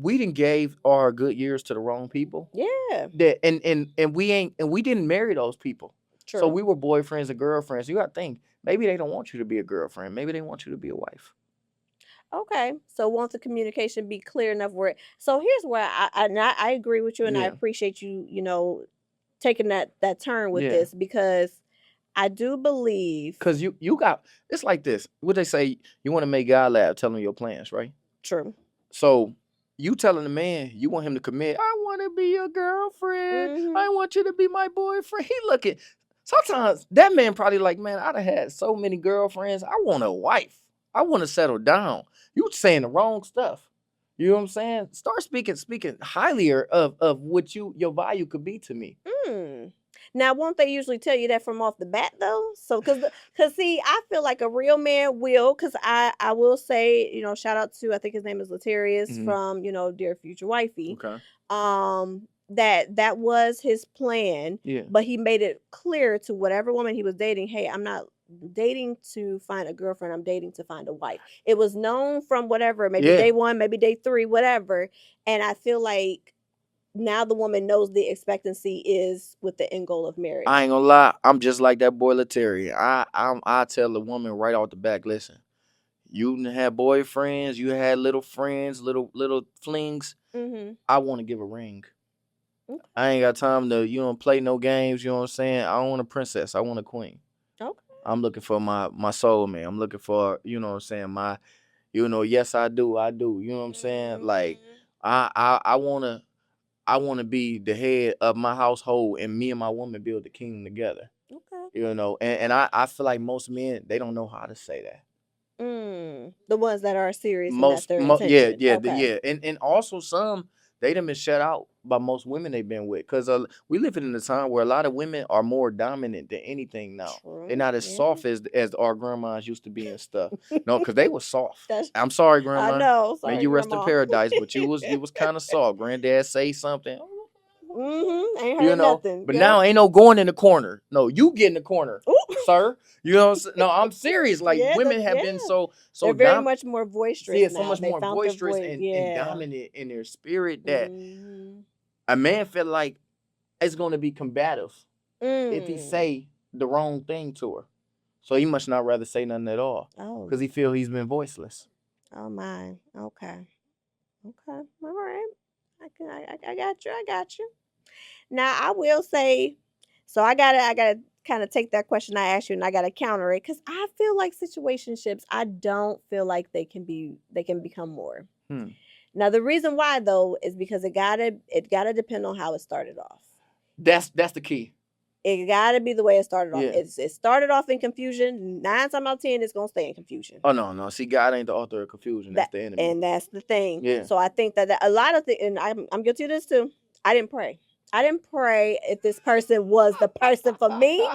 didn't gave our good years to the wrong people. Yeah. And we didn't marry those people. True. So we were boyfriends and girlfriends. You got to think, maybe they don't want you to be a girlfriend. Maybe they want you to be a wife. Okay, so won't the communication be clear enough so here's where I agree with you, and I appreciate you, taking that turn with this, because I do believe, because you got, it's like this. What they say, you want to make God laugh, tell him your plans, right? True. So you telling the man you want him to commit, I want to be your girlfriend, I want you to be my boyfriend. He looking, sometimes that man probably like, man, I done had so many girlfriends, I want a wife, I want to settle down. You saying the wrong stuff. You know what I'm saying? Start speaking highly of what your value could be to me. Now, won't they usually tell you that from off the bat though? So, cause see, I feel like a real man will, cause I will say, shout out to, I think his name is Latarius from, Dear Future Wifey. Okay. That was his plan. Yeah. But he made it clear to whatever woman he was dating, hey, I'm not dating to find a girlfriend. I'm dating to find a wife. It was known from whatever, maybe Yeah. day 1, maybe day 3, whatever. And I feel like now the woman knows the expectancy is with the end goal of marriage. I ain't gonna lie, I'm just like that boy Letary. I tell the woman right off the back, listen, you had boyfriends, you had little friends, little flings. Mm-hmm. I want to give a ring. Okay. I ain't got time to play no games. You know what I'm saying? I don't want a princess. I want a queen. Okay. I'm looking for my soulmate. I'm looking for what I'm saying, my yes I do. You know what I'm saying? Like Mm-hmm. I wanna be the head of my household, and me and my woman build the kingdom together. Okay. And I feel like most men, they don't know how to say that. The ones that are serious and that's their Yeah, intention. Okay. yeah, and also some, they done been shut out by most women they've been with, because we living in a time where a lot of women are more dominant than anything now. They're True. not as Yeah. soft as our grandmas used to be and stuff. No, because they was soft. That's I'm sorry, I grandma. know. May Sorry, you rest in grandma. paradise, but you was kind of soft. Granddad say something, Ain't heard nothing. but Yep. now ain't no going in the corner. No, you get in the corner, Ooh. sir. You know what I'm saying? No, I'm serious. Like, Yeah, women have been they're so very dom much more boisterous yeah, so now. much They more found their boisterous voice. and Yeah. dominant in their spirit that Mm-hmm. a man feel like it's going to be combative if he say the wrong thing to her. So he must not rather say nothing at all, Oh. because he feel he's been voiceless. Oh my. Okay. Okay. All right. I got you. I got you. Now I will say, so I gotta kind of take that question I asked you and I gotta counter it because I feel like situationships, I don't feel like they can become more. Hmm. Now the reason why though is because it gotta depend on how it started off. That's the key. It gotta be the way it started off. Yeah. It started off in confusion. 9 times out of 10, it's gonna stay in confusion. Oh no. See, God ain't the author of confusion. That's That the enemy. and that's the thing. Yeah. So I think that a lot of things, and I'm guilty of this too. I didn't pray. I didn't pray if this person was the person for me.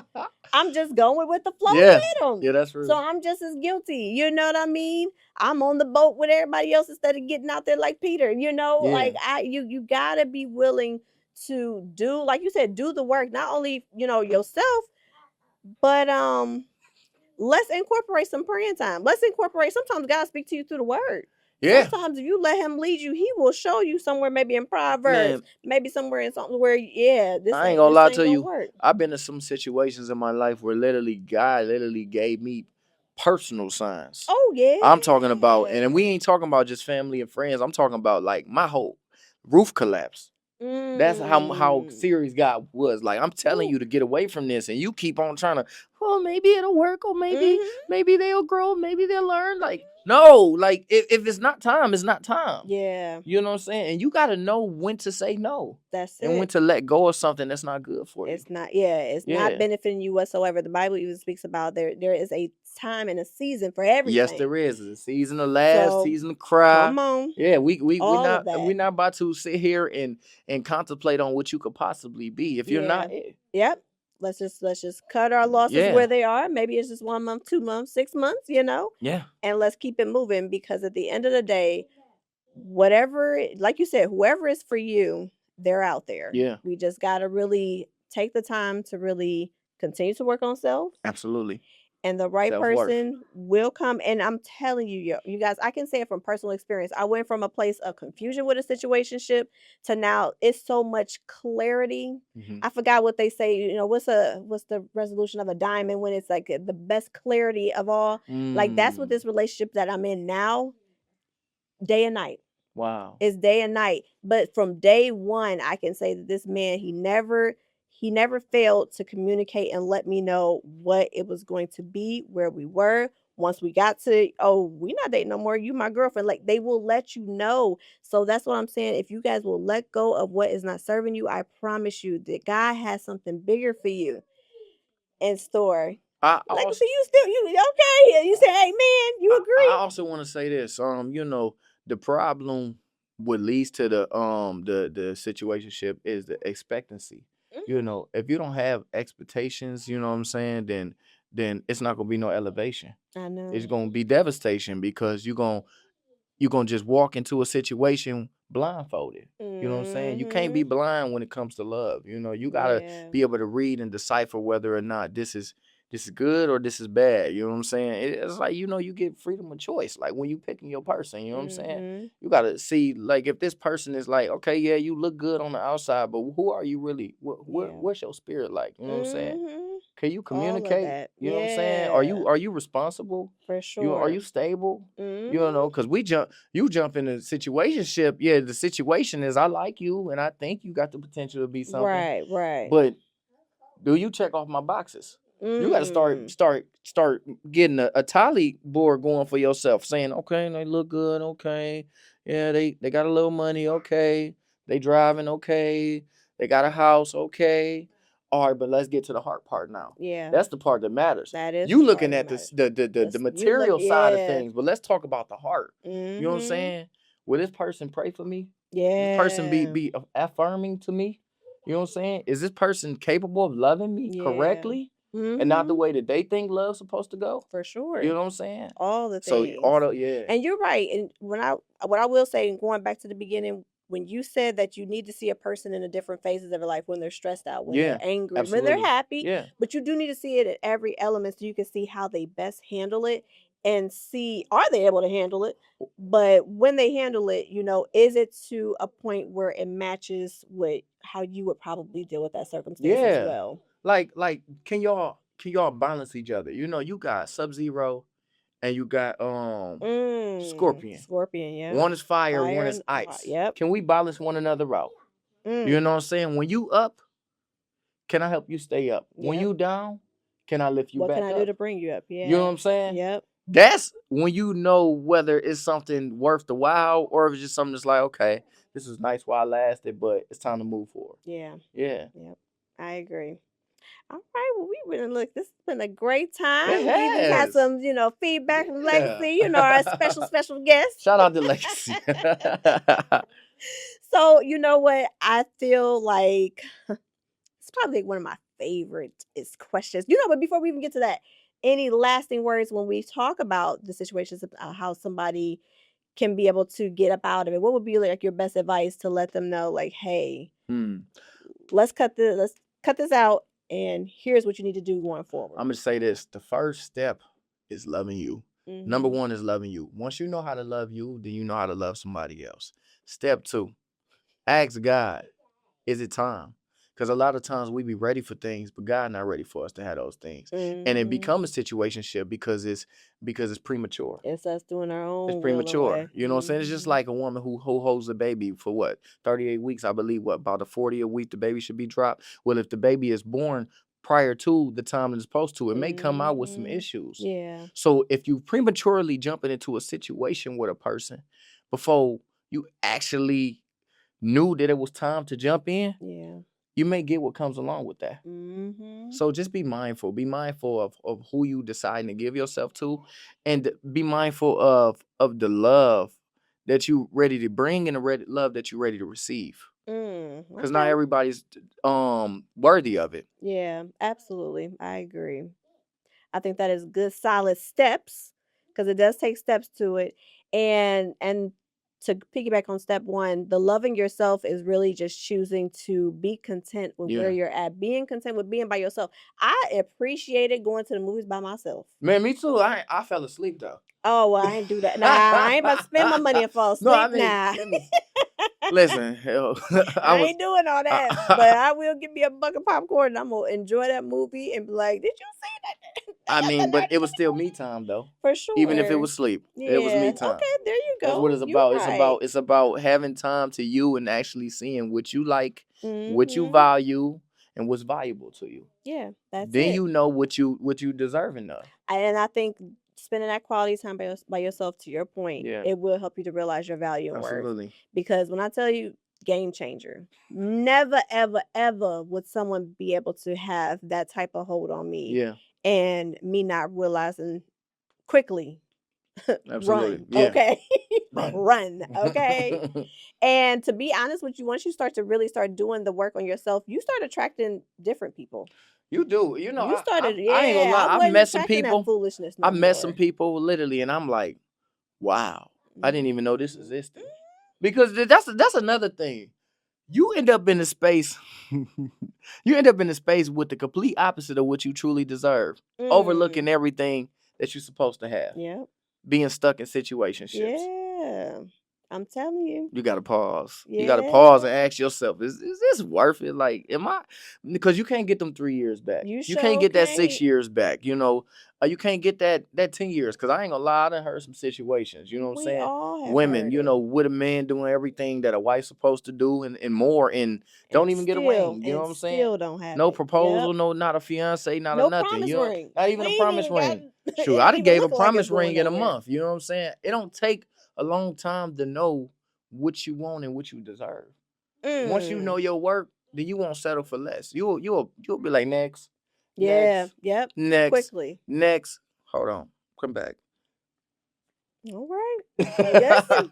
I'm just going with the flow Yeah. with them. Yeah, that's real. So I'm just as guilty. You know what I mean? I'm on the boat with everybody else instead of getting out there like Peter. You know, Yeah. like you gotta be willing to do, like you said, do the work. Not only yourself, but let's incorporate some praying time. Let's incorporate. Sometimes God speaks to you through the word. Yeah. Sometimes if you let him lead you, he will show you somewhere, maybe in Proverbs, Man, maybe somewhere in something where, yeah, I ain't gonna lie this ain't to gonna you. work. I've been in some situations in my life where literally God literally gave me personal signs. Oh yeah. I'm talking about, and we ain't talking about just family and friends. I'm talking about like my whole roof collapse. That's how serious God was. Like, I'm telling you to get away from this, and you keep on trying to. Well, maybe it'll work, or maybe they'll grow, maybe they'll learn. Like, no, like if it's not time, it's not time. Yeah. You know what I'm saying? And you got to know when to say no. That's and when it. to let go of something that's not good for you. It's not, yeah, it's not benefiting you whatsoever. The Bible even speaks about there is a time and a season for everything. Yes, there is. There's a season to laugh, So, season to cry. come on. Yeah, we're All not of that. we're not about to sit here and contemplate on what you could possibly be if you're not it. Yep. Let's just cut our losses where they are. Maybe it's just 1 month, 2 months, 6 months, Yeah. and let's keep it moving, because at the end of the day, whatever, like you said, whoever is for you, they're out there. Yeah. We just got to really take the time to really continue to work on self. Absolutely. And the right Self-worth. person will come. And I'm telling you, you guys, I can say it from personal experience. I went from a place of confusion with a situationship to now it's so much clarity. Mm-hmm. I forgot what they say. What's the resolution of a diamond when it's like the best clarity of all? Like, that's what this relationship that I'm in now, day and night. Wow. It's day and night. But from day one, I can say that this man, he never failed to communicate and let me know what it was going to be, where we were. Once we got to, oh, we not dating no more, you my girlfriend. Like, they will let you know. So that's what I'm saying. If you guys will let go of what is not serving you, I promise you that God has something bigger for you in store. So you still, you okay? You say, hey man, you agree? I also want to say this. The problem what leads to the situationship is the expectancy. Mm-hmm. If you don't have expectations, you know what I'm saying, then it's not gonna be no elevation. I know. It's gonna be devastation, because you're gonna just walk into a situation blindfolded. You know what I'm saying? You can't be blind when it comes to love. You gotta be able to read and decipher whether or not this is this is good or this is bad. You know what I'm saying? It's like, you get freedom of choice. Like when you picking your person, you know what I'm saying? You gotta see, like, if this person is like, okay, yeah, you look good on the outside, but who are you really? Yeah. What's your spirit like? You know what I'm saying? Can you All of communicate? that. You know what I'm saying? Are Yeah. you responsible? For Are sure. you stable? Mhm. You know, because you jump in a situationship. Yeah, the situation is I like you and I think you got the potential to be something. Right. But do you check off my boxes? You got to Mm. start getting a tally board going for yourself, saying, okay, they look good, okay, yeah, they got a little money, okay, they driving, okay, they got a house, okay, all right, but let's get to the heart part now. Yeah. That's the part that matters. That is You the part looking that at matters. the material side of things, but let's talk about the heart. You know what I'm Mhm. saying? Will this person pray for me? Will this person Yeah. be affirming to me? You know what I'm saying? Is this person capable of loving me Yeah. correctly and not the Mhm. way that they think love's supposed to go? For sure. You know what I'm saying? All the So things. all the yeah. And you're right. And what I will say, and going back to the beginning, when you said that you need to see a person in the different phases of their life, when they're stressed out, when Yeah, they're angry, when they're absolutely. happy, Yeah. but you do need to see it at every element so you can see how they best handle it and see, are they able to handle it? But when they handle it, is it to a point where it matches with how you would probably deal with that circumstance as Yeah. well? Like can y'all balance each other? You know, you got Sub-Zero and you got Scorpion. Scorpion, yeah. One is fire, Fire one is and ice. yep. Can we balance one another out? You know what I'm saying? When you up, can I help you stay up? When Yep. you down, can I lift you What can back I do up? to bring you up? You know what Yeah. I'm saying? Yep. That's when you know whether it's something worth the while or if it's just something that's like, okay, this is nice while I lasted, but it's time to move forward. Yeah. Yeah. Yep. I agree. All right. Well, we really look. This has been a great time. It We even had has. some, feedback from Yeah. Legacy. Our special guest. Shout out to Legacy. So you know what? I feel like it's probably one of my favorite is questions. But before we even get to that, any lasting words when we talk about the situations of how somebody can be able to get up out of it? What would be like your best advice to let them know, like, hey, let's cut this out, and here's what you need to do going forward. I'm gonna say this: the first step is loving you. Number Mhm. one is loving you. Once you know how to love you, then you know how to love somebody else. Step two, ask God, is it time? Because a lot of times we be ready for things, but God not ready for us to have those things. And it Mhm. become a situationship because it's premature. It's us doing our It's own will and premature. way. You know what I'm saying? It's just like a woman who holds a baby for what? 38 weeks, I believe, about the 40th week the baby should be dropped. Well, if the baby is born prior to the time it's supposed to, it may come out with some issues. Yeah. So if you prematurely jumping into a situation with a person before you actually knew that it was time to jump in, Yeah. you may get what comes along with that. Mhm. So just be mindful. Be mindful of who you decide to give yourself to, and be mindful of the love that you ready to bring and the love that you're ready to receive. Because not Okay. everybody's worthy of it. Yeah, absolutely. I agree. I think that is good, solid steps because it does take steps to it. And to piggyback on step one, the loving yourself is really just choosing to be content with where Yeah. you're at, being content with being by yourself. I appreciated going to the movies by myself. Man, me too. I fell asleep though. Oh well, I ain't do that. Nah, I ain't about to spend my money and fall No, I asleep. mean, Nah. listen, hell, I ain't doing all that, but I, I will give me a bucket of popcorn and I'm gonna enjoy that movie and be like, "Did you see that? I That's a mean, but it was nerdy still movie." me time though. For Even if it sure. was sleep, it was me Yeah. time. Okay. There you That's go. what it's You're about. right. It's about having time to you and actually seeing what you like, what you Mhm. value, and what's valuable to you. Yeah. That's Then it. you know what you deserving of. And I think spending that quality time by yourself, to your point, Yeah, it will help you to realize your value and worth. absolutely. Because when I tell you, game changer, never, ever, ever would someone be able to have that type of hold on me Yeah, and me not realizing quickly, absolutely. run, Yeah, okay? run. Run, okay? And to be honest with you, once you start to really start doing the work on yourself, you start attracting different people. You do. You know, You started, I ain't gonna yeah, I lie. I've wasn't met some attracting that people. foolishness no I've met some more. people literally, and I'm like, wow, I didn't even know this existed. Mhm. Because that's another thing. you end up in a space. You end up in a space with the complete opposite of what you truly deserve, overlooking everything that you're supposed to have. Yep. Being stuck in situationships. Yeah. I'm telling you. You gotta pause. Yeah. You gotta pause and ask yourself: Is this worth it? Like, am I? Because you can't get them 3 years back. You can't get that 6 can't. years back. You know, you can't get that 10 years. Because I ain't gonna lie, I done heard some situations. You know what I'm We saying? all have Women, heard you it. know, with a man doing everything that a wife's supposed to do and more, and don't even get a ring. You know what I'm saying? Still don't have No it. proposal, Yep. no, not a fiance, not a No nothing. promise You know, ring. not even We a ain't promise even got. ring. It Shoot, don't I done even gave a look like it's promise going ring in a nowhere. month. You know what I'm saying? It don't take a long time to know what you want and what you deserve. Once you know your work, then you won't settle for less. You'll be like next. Yeah. Next, Yep. next, Quickly. next. Hold on. Come back. All right. Listen.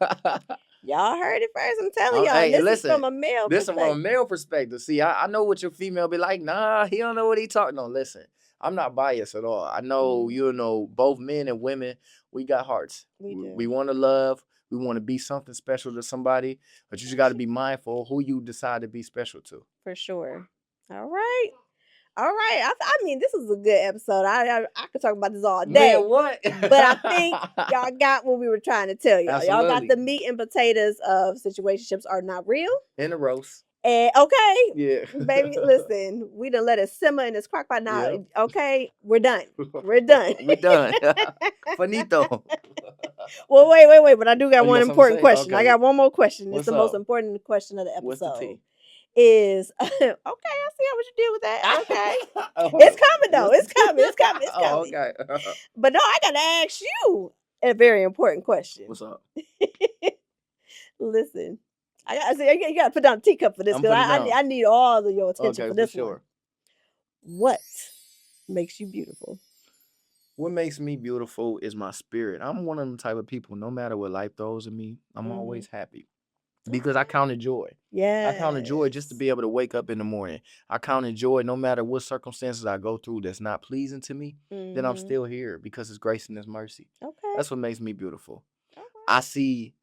Y'all heard it first. I'm telling y'all. Hey, This listen, is from a male this is from a perspective. male perspective. See, I know what your female be like. Nah, he don't know what he talking. No, listen, I'm not biased at all. I know, you know, both men and women, we got hearts. We do. We want to love. We want to be something special to somebody. But you just got to be mindful who you decide to be special to. For sure. All right. All right. I mean, this is a good episode. I could talk about this all day. Man, what? But I think y'all got what we were trying to tell y'all. Absolutely. Y'all got the meat and potatoes of situationships are not real. In the roast. And okay, Yeah. baby, listen, we done let it simmer in this crock pot now. Yep. Okay, we're done. We're done. We're done. Finito. Well, wait, but I do got Oh, you one got something to important say? question. Okay. I got one more question. What's It's the most up? important question of the episode. What's the tea? Is okay, I see how what you did with that. Okay. Oh, It's coming though. what's It's the- coming. It's coming. It's Oh, coming. okay. But no, I gotta ask you a very important question. What's up? Listen, you gotta put down a teacup for this I'm because putting it down. I need all of your attention Okay, for for this sure. one. What makes you beautiful? What makes me beautiful is my spirit. I'm one of them type of people. No matter what life throws at me, I'm always happy because I counted joy. Yeah. I counted joy just to be able to wake up in the morning. I counted joy no matter what circumstances I go through that's not pleasing to me. Then I'm still here because it's grace and it's mercy. Okay. That's what makes me beautiful. Okay. I see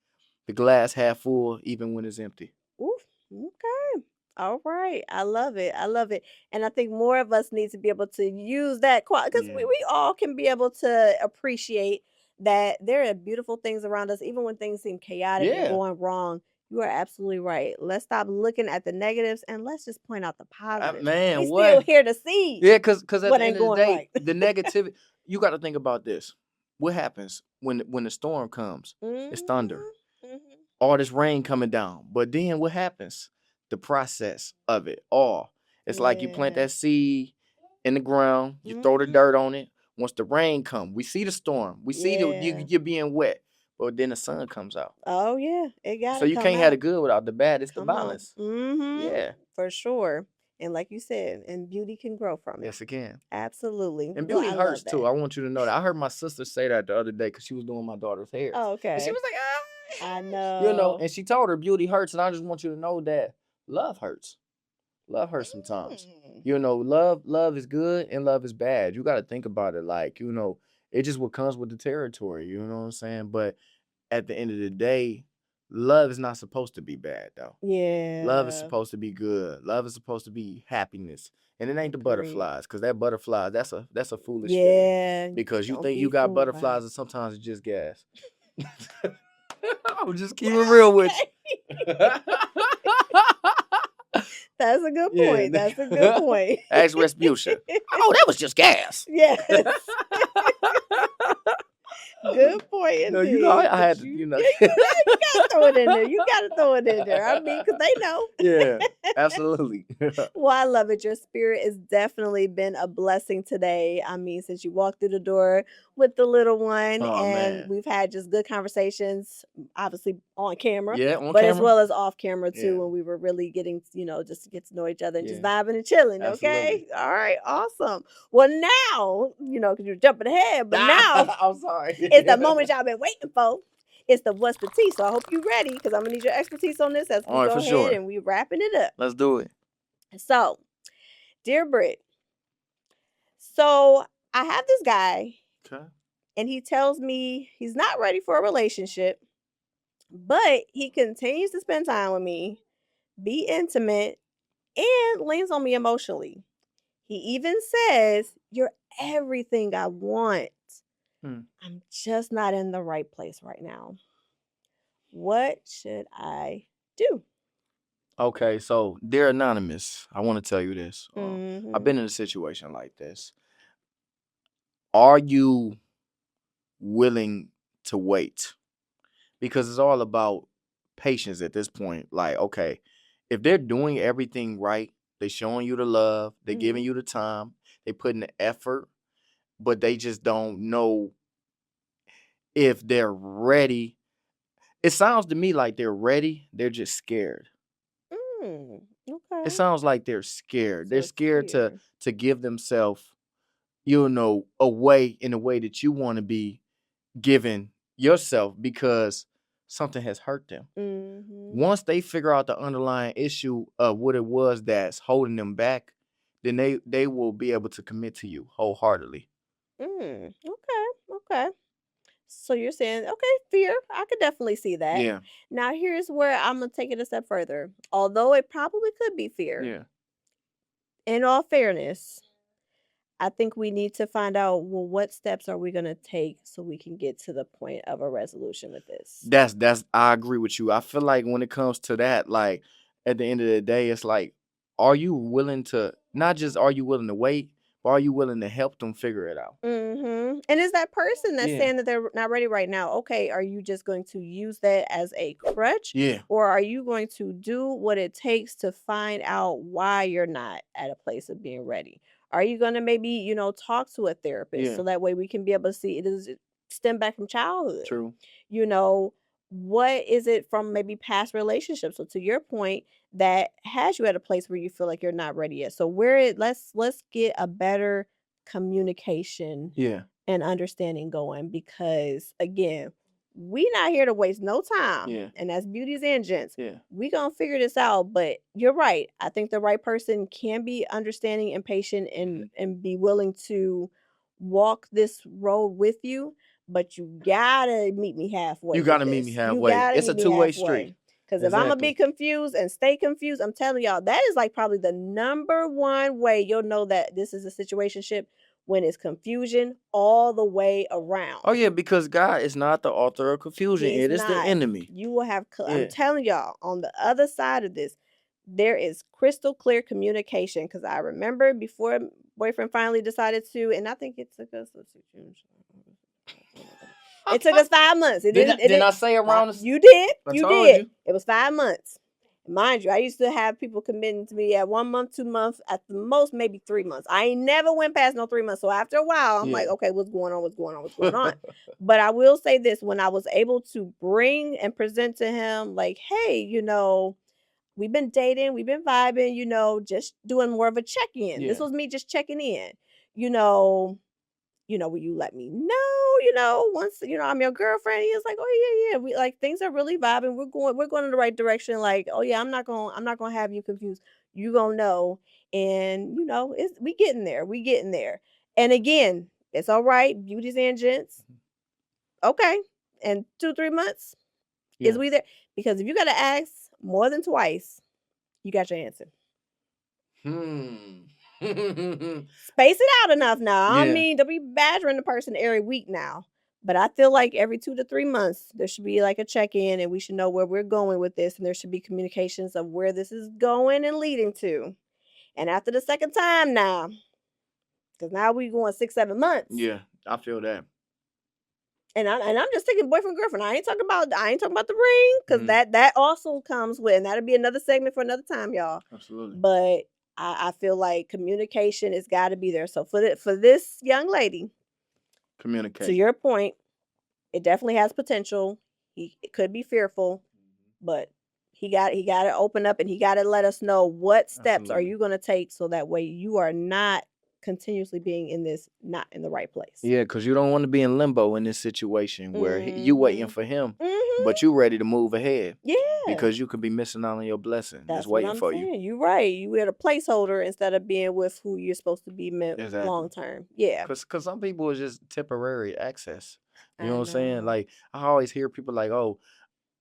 the glass half full even when it's empty. Oof. Okay. All right. I love it. I love it. And I think more of us need to be able to use that quality because Yeah. we all can be able to appreciate that there are beautiful things around us, even when things seem chaotic and Yeah. going wrong. You are absolutely right. Let's stop looking at the negatives and let's just point out the positives. Man, we what? still here to see. Yeah, because at what the ain't end of the going day, right. the negativity, you got to think about this. What happens when the storm comes? It's thunder. All this rain coming down. But then what happens? The process of it all. It's like you plant that seed in the ground, you throw the dirt on it. Once the rain comes, we see the storm. We see you're being wet. But then the sun comes out. Oh yeah, it got. So you can't have the good without the bad. It's the balance. Yeah, for sure. And like you said, and beauty can grow from it. Yes, it can. Absolutely. And beauty hurts too. I want you to know that. I heard my sister say that the other day because she was doing my daughter's hair. Oh, okay. And she was like, I know. You know, and she told her beauty hurts. And I just want you to know that love hurts. Love hurts sometimes. You know, love is good and love is bad. You got to think about it like, you know, it just what comes with the territory. You know what I'm saying? But at the end of the day, love is not supposed to be bad though. Yeah. Love is supposed to be good. Love is supposed to be happiness. And it ain't the butterflies, because that butterfly, that's a foolish feeling. Because you think you got butterflies and sometimes it's just gas. I'm just keep it real with you. That's a good point. Yeah. That's a good point. Ask Respucia. Oh, that was just gas. Yes. Good point indeed. No, you know, I had to, you know. You gotta throw it in there. You gotta throw it in there. I mean, because they know. Yeah, absolutely. Well, I love it. Your spirit has definitely been a blessing today. I mean, since you walked through the door with the little one, and we've had just good conversations, obviously on camera. Yeah, on but camera. As well as off camera too, Yeah. when we were really getting, just to get to know each other and just vibing and chilling. Absolutely. Okay. All right. Awesome. Well, now, because you're jumping ahead, but now I'm sorry. it's the moment y'all been waiting for. It's the what's the tea. So I hope you're ready because I'm gonna need your expertise on this as we go ahead and we wrapping it up. Let's do it. So, dear Britt, so I have this guy, and he tells me he's not ready for a relationship, but he continues to spend time with me be intimate, and leans on me emotionally. He even says, "You're everything I want. I'm just not in the right place right now. What should I do?" Okay, so dear anonymous, I want to tell you this. I've Mm-hmm. been in a situation like this. Are you willing to wait? Because it's all about patience at this point. Like, okay, if they're doing everything right, they showing you the love, they giving you the time, they putting the effort, but they just don't know if they're ready. It sounds to me like they're ready, they're just scared. Okay. It sounds like they're scared. So They're it's scared fear. to give themselves, away in a way that you want to be given yourself because something has hurt them. Mm-hmm. Once they figure out the underlying issue of what it was that's holding them back, then they will be able to commit to you wholeheartedly. Okay. So you're saying, okay, fear. I could definitely see that. Yeah. Now here's where I'm gonna take it a step further. Although it probably could be fear, Yeah. in all fairness, I think we need to find out, well, what steps are we gonna take so we can get to the point of a resolution with this? That's I agree with you. I feel like when it comes to that, like at the end of the day, it's like, are you willing to not just are you willing to wait, but are you willing to help them figure it out? Mm-hmm. And is that person that's Yeah. saying that they're not ready right now, okay, are you just going to use that as a crutch? Yeah. Or are you going to do what it takes to find out why you're not at a place of being ready? Are you going to maybe, talk to a therapist Yeah. so that way we can be able to see, it does it stem back from childhood? True. You know, what is it from maybe past relationships? So to your point, that has you at a place where you feel like you're not ready yet. So let's get a better communication Yeah. and understanding going, because again, we not here to waste no time. Yeah. And as beauties and gents, Yeah. we gonna figure this out. But you're right. I think the right person can be understanding and patient and be willing to walk this road with you. But you gotta meet me halfway You with gotta meet me this. You halfway. gotta It's a meet me two-way street. halfway. Because if I'm gonna be Exactly. confused and stay confused, I'm telling y'all, that is like probably the number one way you'll know that this is a situationship, when it's confusion all the way around. Oh yeah, because God is not the author of confusion. He's It is the not. enemy. You will have, I'm Yeah. telling y'all, on the other side of this, there is crystal clear communication. Because I remember before boyfriend finally decided to, and I think it took us, let's see, it took us 5 months. It didn't. It Didn't didn't. I say around this? You did. I You told did. you. It was 5 months. Mind you, I used to have people committing to me at 1 month, 2 months, at the most maybe 3 months. I ain't never went past no 3 months. So after a while, I'm like, Yeah. okay, what's going on? What's going on? What's going on? But I will say this: when I was able to bring and present to him, like, hey, we've been dating, we've been vibing, just doing more of a check in. This Yeah. was me just checking in. You know, will you let me know, once, I'm your girlfriend? He was like, oh yeah, we like things are really vibing. We're going in the right direction. Like, oh yeah, I'm not gonna have you confused. You gonna know. And it's we getting there. We getting there. And again, it's all right, beauties and gents. Okay. And 2-3 months, is Yeah. we there? Because if you gotta ask more than twice, you got your answer. Space it out enough now. I Yeah. mean, don't be badgering the person every week now. But I feel like every 2 to 3 months, there should be like a check in, and we should know where we're going with this. And there should be communications of where this is going and leading to. And after the second time now, because now we going 6-7 months. Yeah. I feel that. And I'm just thinking boyfriend girlfriend. I ain't talking about the ring, because that also comes with, and that'll be another segment for another time, y'all. Absolutely. But I feel like communication has got to be there. So for this young lady, Communicate. to your point, it definitely has potential. It could be fearful, but he got to open up, and he got to let us know what steps are Absolutely. you going to take, so that way you are not continuously being not in the right place. Yeah, because you don't want to be in limbo in this situation where you waiting for him, but you ready to move ahead. Yeah. Because you could be missing out on your blessing. That's That's what waiting I'm for you. saying. You're right. You had a placeholder instead of being with who you're supposed to be meant Exactly. long term. Yeah. Because some people is just temporary access. You I know what I'm saying? know. Like, I always hear people like, oh,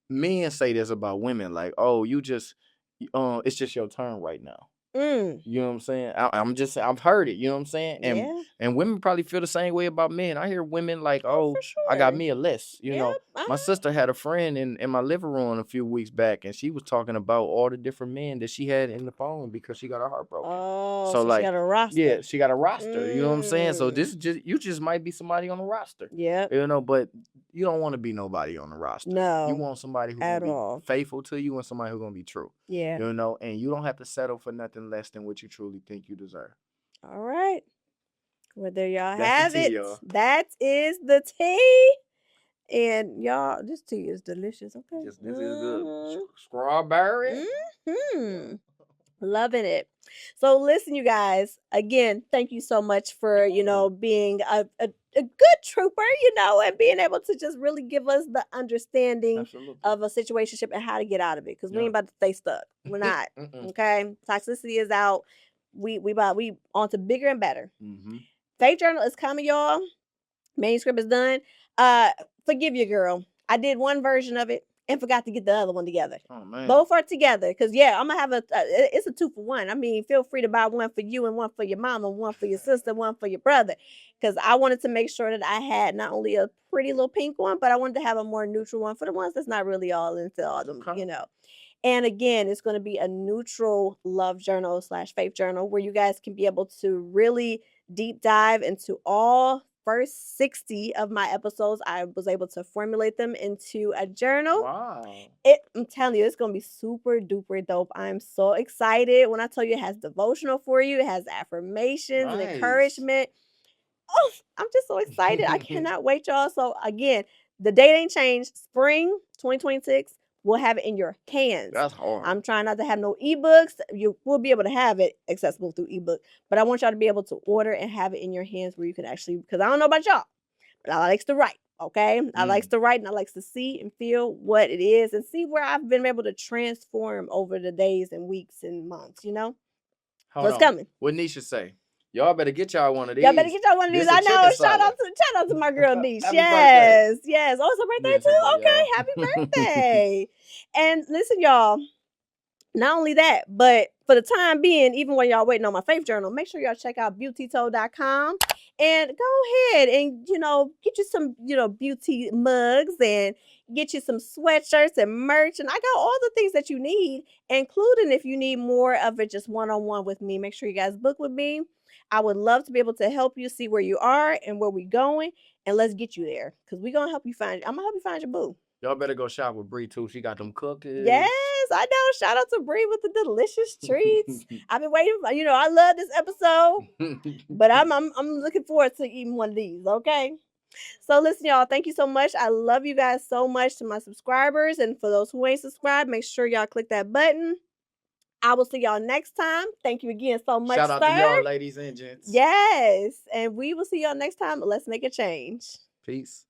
men say this about women. Like, oh, you just, it's just your turn right now. Mm. You know what I'm saying? I've heard it. You know what I'm saying? Yeah. And women probably feel the same way about men. I hear women like, Oh, for "Oh, I got sure. me a list." You Yep. know, my sister had a friend in my living room a few weeks back, and she was talking about all the different men that she had in the phone because she got her heart broken. Oh, So so she like, got a roster. yeah, she got a roster. You know what I'm saying? So this Mm. is just you just might be somebody on the roster. Yep. You know, but you don't want to be nobody on the roster. You No, want somebody who's at gonna be all. faithful to you and somebody who's gonna be true. Yeah. You know, and you don't have to settle for nothing less than what you truly think you deserve. All right. Well, there y'all That's the have tea, it. y'all. That is the tea. And y'all, this tea is delicious. Okay. This is good. Strawberry. Mm-hmm. Loving it. So listen, you guys, again, thank you so much for, being a good trooper, and being able to just really give us the understanding Absolutely. of a situationship and how to get out of it. Because we ain't about to stay stuck. We're not. Mm-mm. Okay. Toxicity is out. We on to bigger and better. Mhm. Faith journal is coming, y'all. Manuscript is done. Forgive your girl. I did one version of it and forgot to get the other one together. Oh man. Both are together because I'm gonna have it's a 2-for-1. I mean, feel free to buy one for you and one for your mama, one for your sister, one for your brother. Because I wanted to make sure that I had not only a pretty little pink one, but I wanted to have a more neutral one for the ones that's not really all into all them, Okay. And again, it's going to be a neutral love journal / faith journal where you guys can be able to really deep dive into all first 60 of my episodes. I was able to formulate them into a journal. Wow. I'm telling you, it's going to be super duper dope. I'm so excited. When I tell you it has devotional for you, it has affirmations and encouragement. Oh, I'm just so excited. I cannot wait, y'all. So again, the date ain't changed. Spring 2026. We'll have it in your hands. That's hard. I'm trying not to have no ebooks. You will be able to have it accessible through ebook, but I want y'all to be able to order and have it in your hands where you can actually, because I don't know about y'all, but I likes to write. Okay, I likes to write and I likes to see and feel what it is and see where I've been able to transform over the days and weeks and months. Hold What's on. coming? What Nisha say? Y'all better get y'all one of these. Y'all better get y'all one of these. I know. Shout out to my girl Niche. Happy Yes, birthday. yes. Oh, it's her birthday Yes, too. y'all. Okay, happy birthday. And listen, y'all. Not only that, but for the time being, even while y'all waiting on my faith journal, make sure y'all check out beautytold.com and go ahead and get you some beauty mugs and get you some sweatshirts and merch. And I got all the things that you need, including if you need more of it just one-on-one with me. Make sure you guys book with me. I would love to be able to help you see where you are and where we're going, and let's get you there because we're gonna help you find. I'm gonna help you find your boo. Y'all better go shop with Bree too. She got them cookies. Yes, I know. Shout out to Bree with the delicious treats. I've been waiting for, I love this episode, but I'm looking forward to eating one of these. Okay. So listen, y'all, thank you so much. I love you guys so much. To my subscribers, and for those who ain't subscribed, make sure y'all click that button. I will see y'all next time. Thank you again so much. Shout out to y'all, ladies and gents. Yes. And we will see y'all next time. Let's make a change. Peace.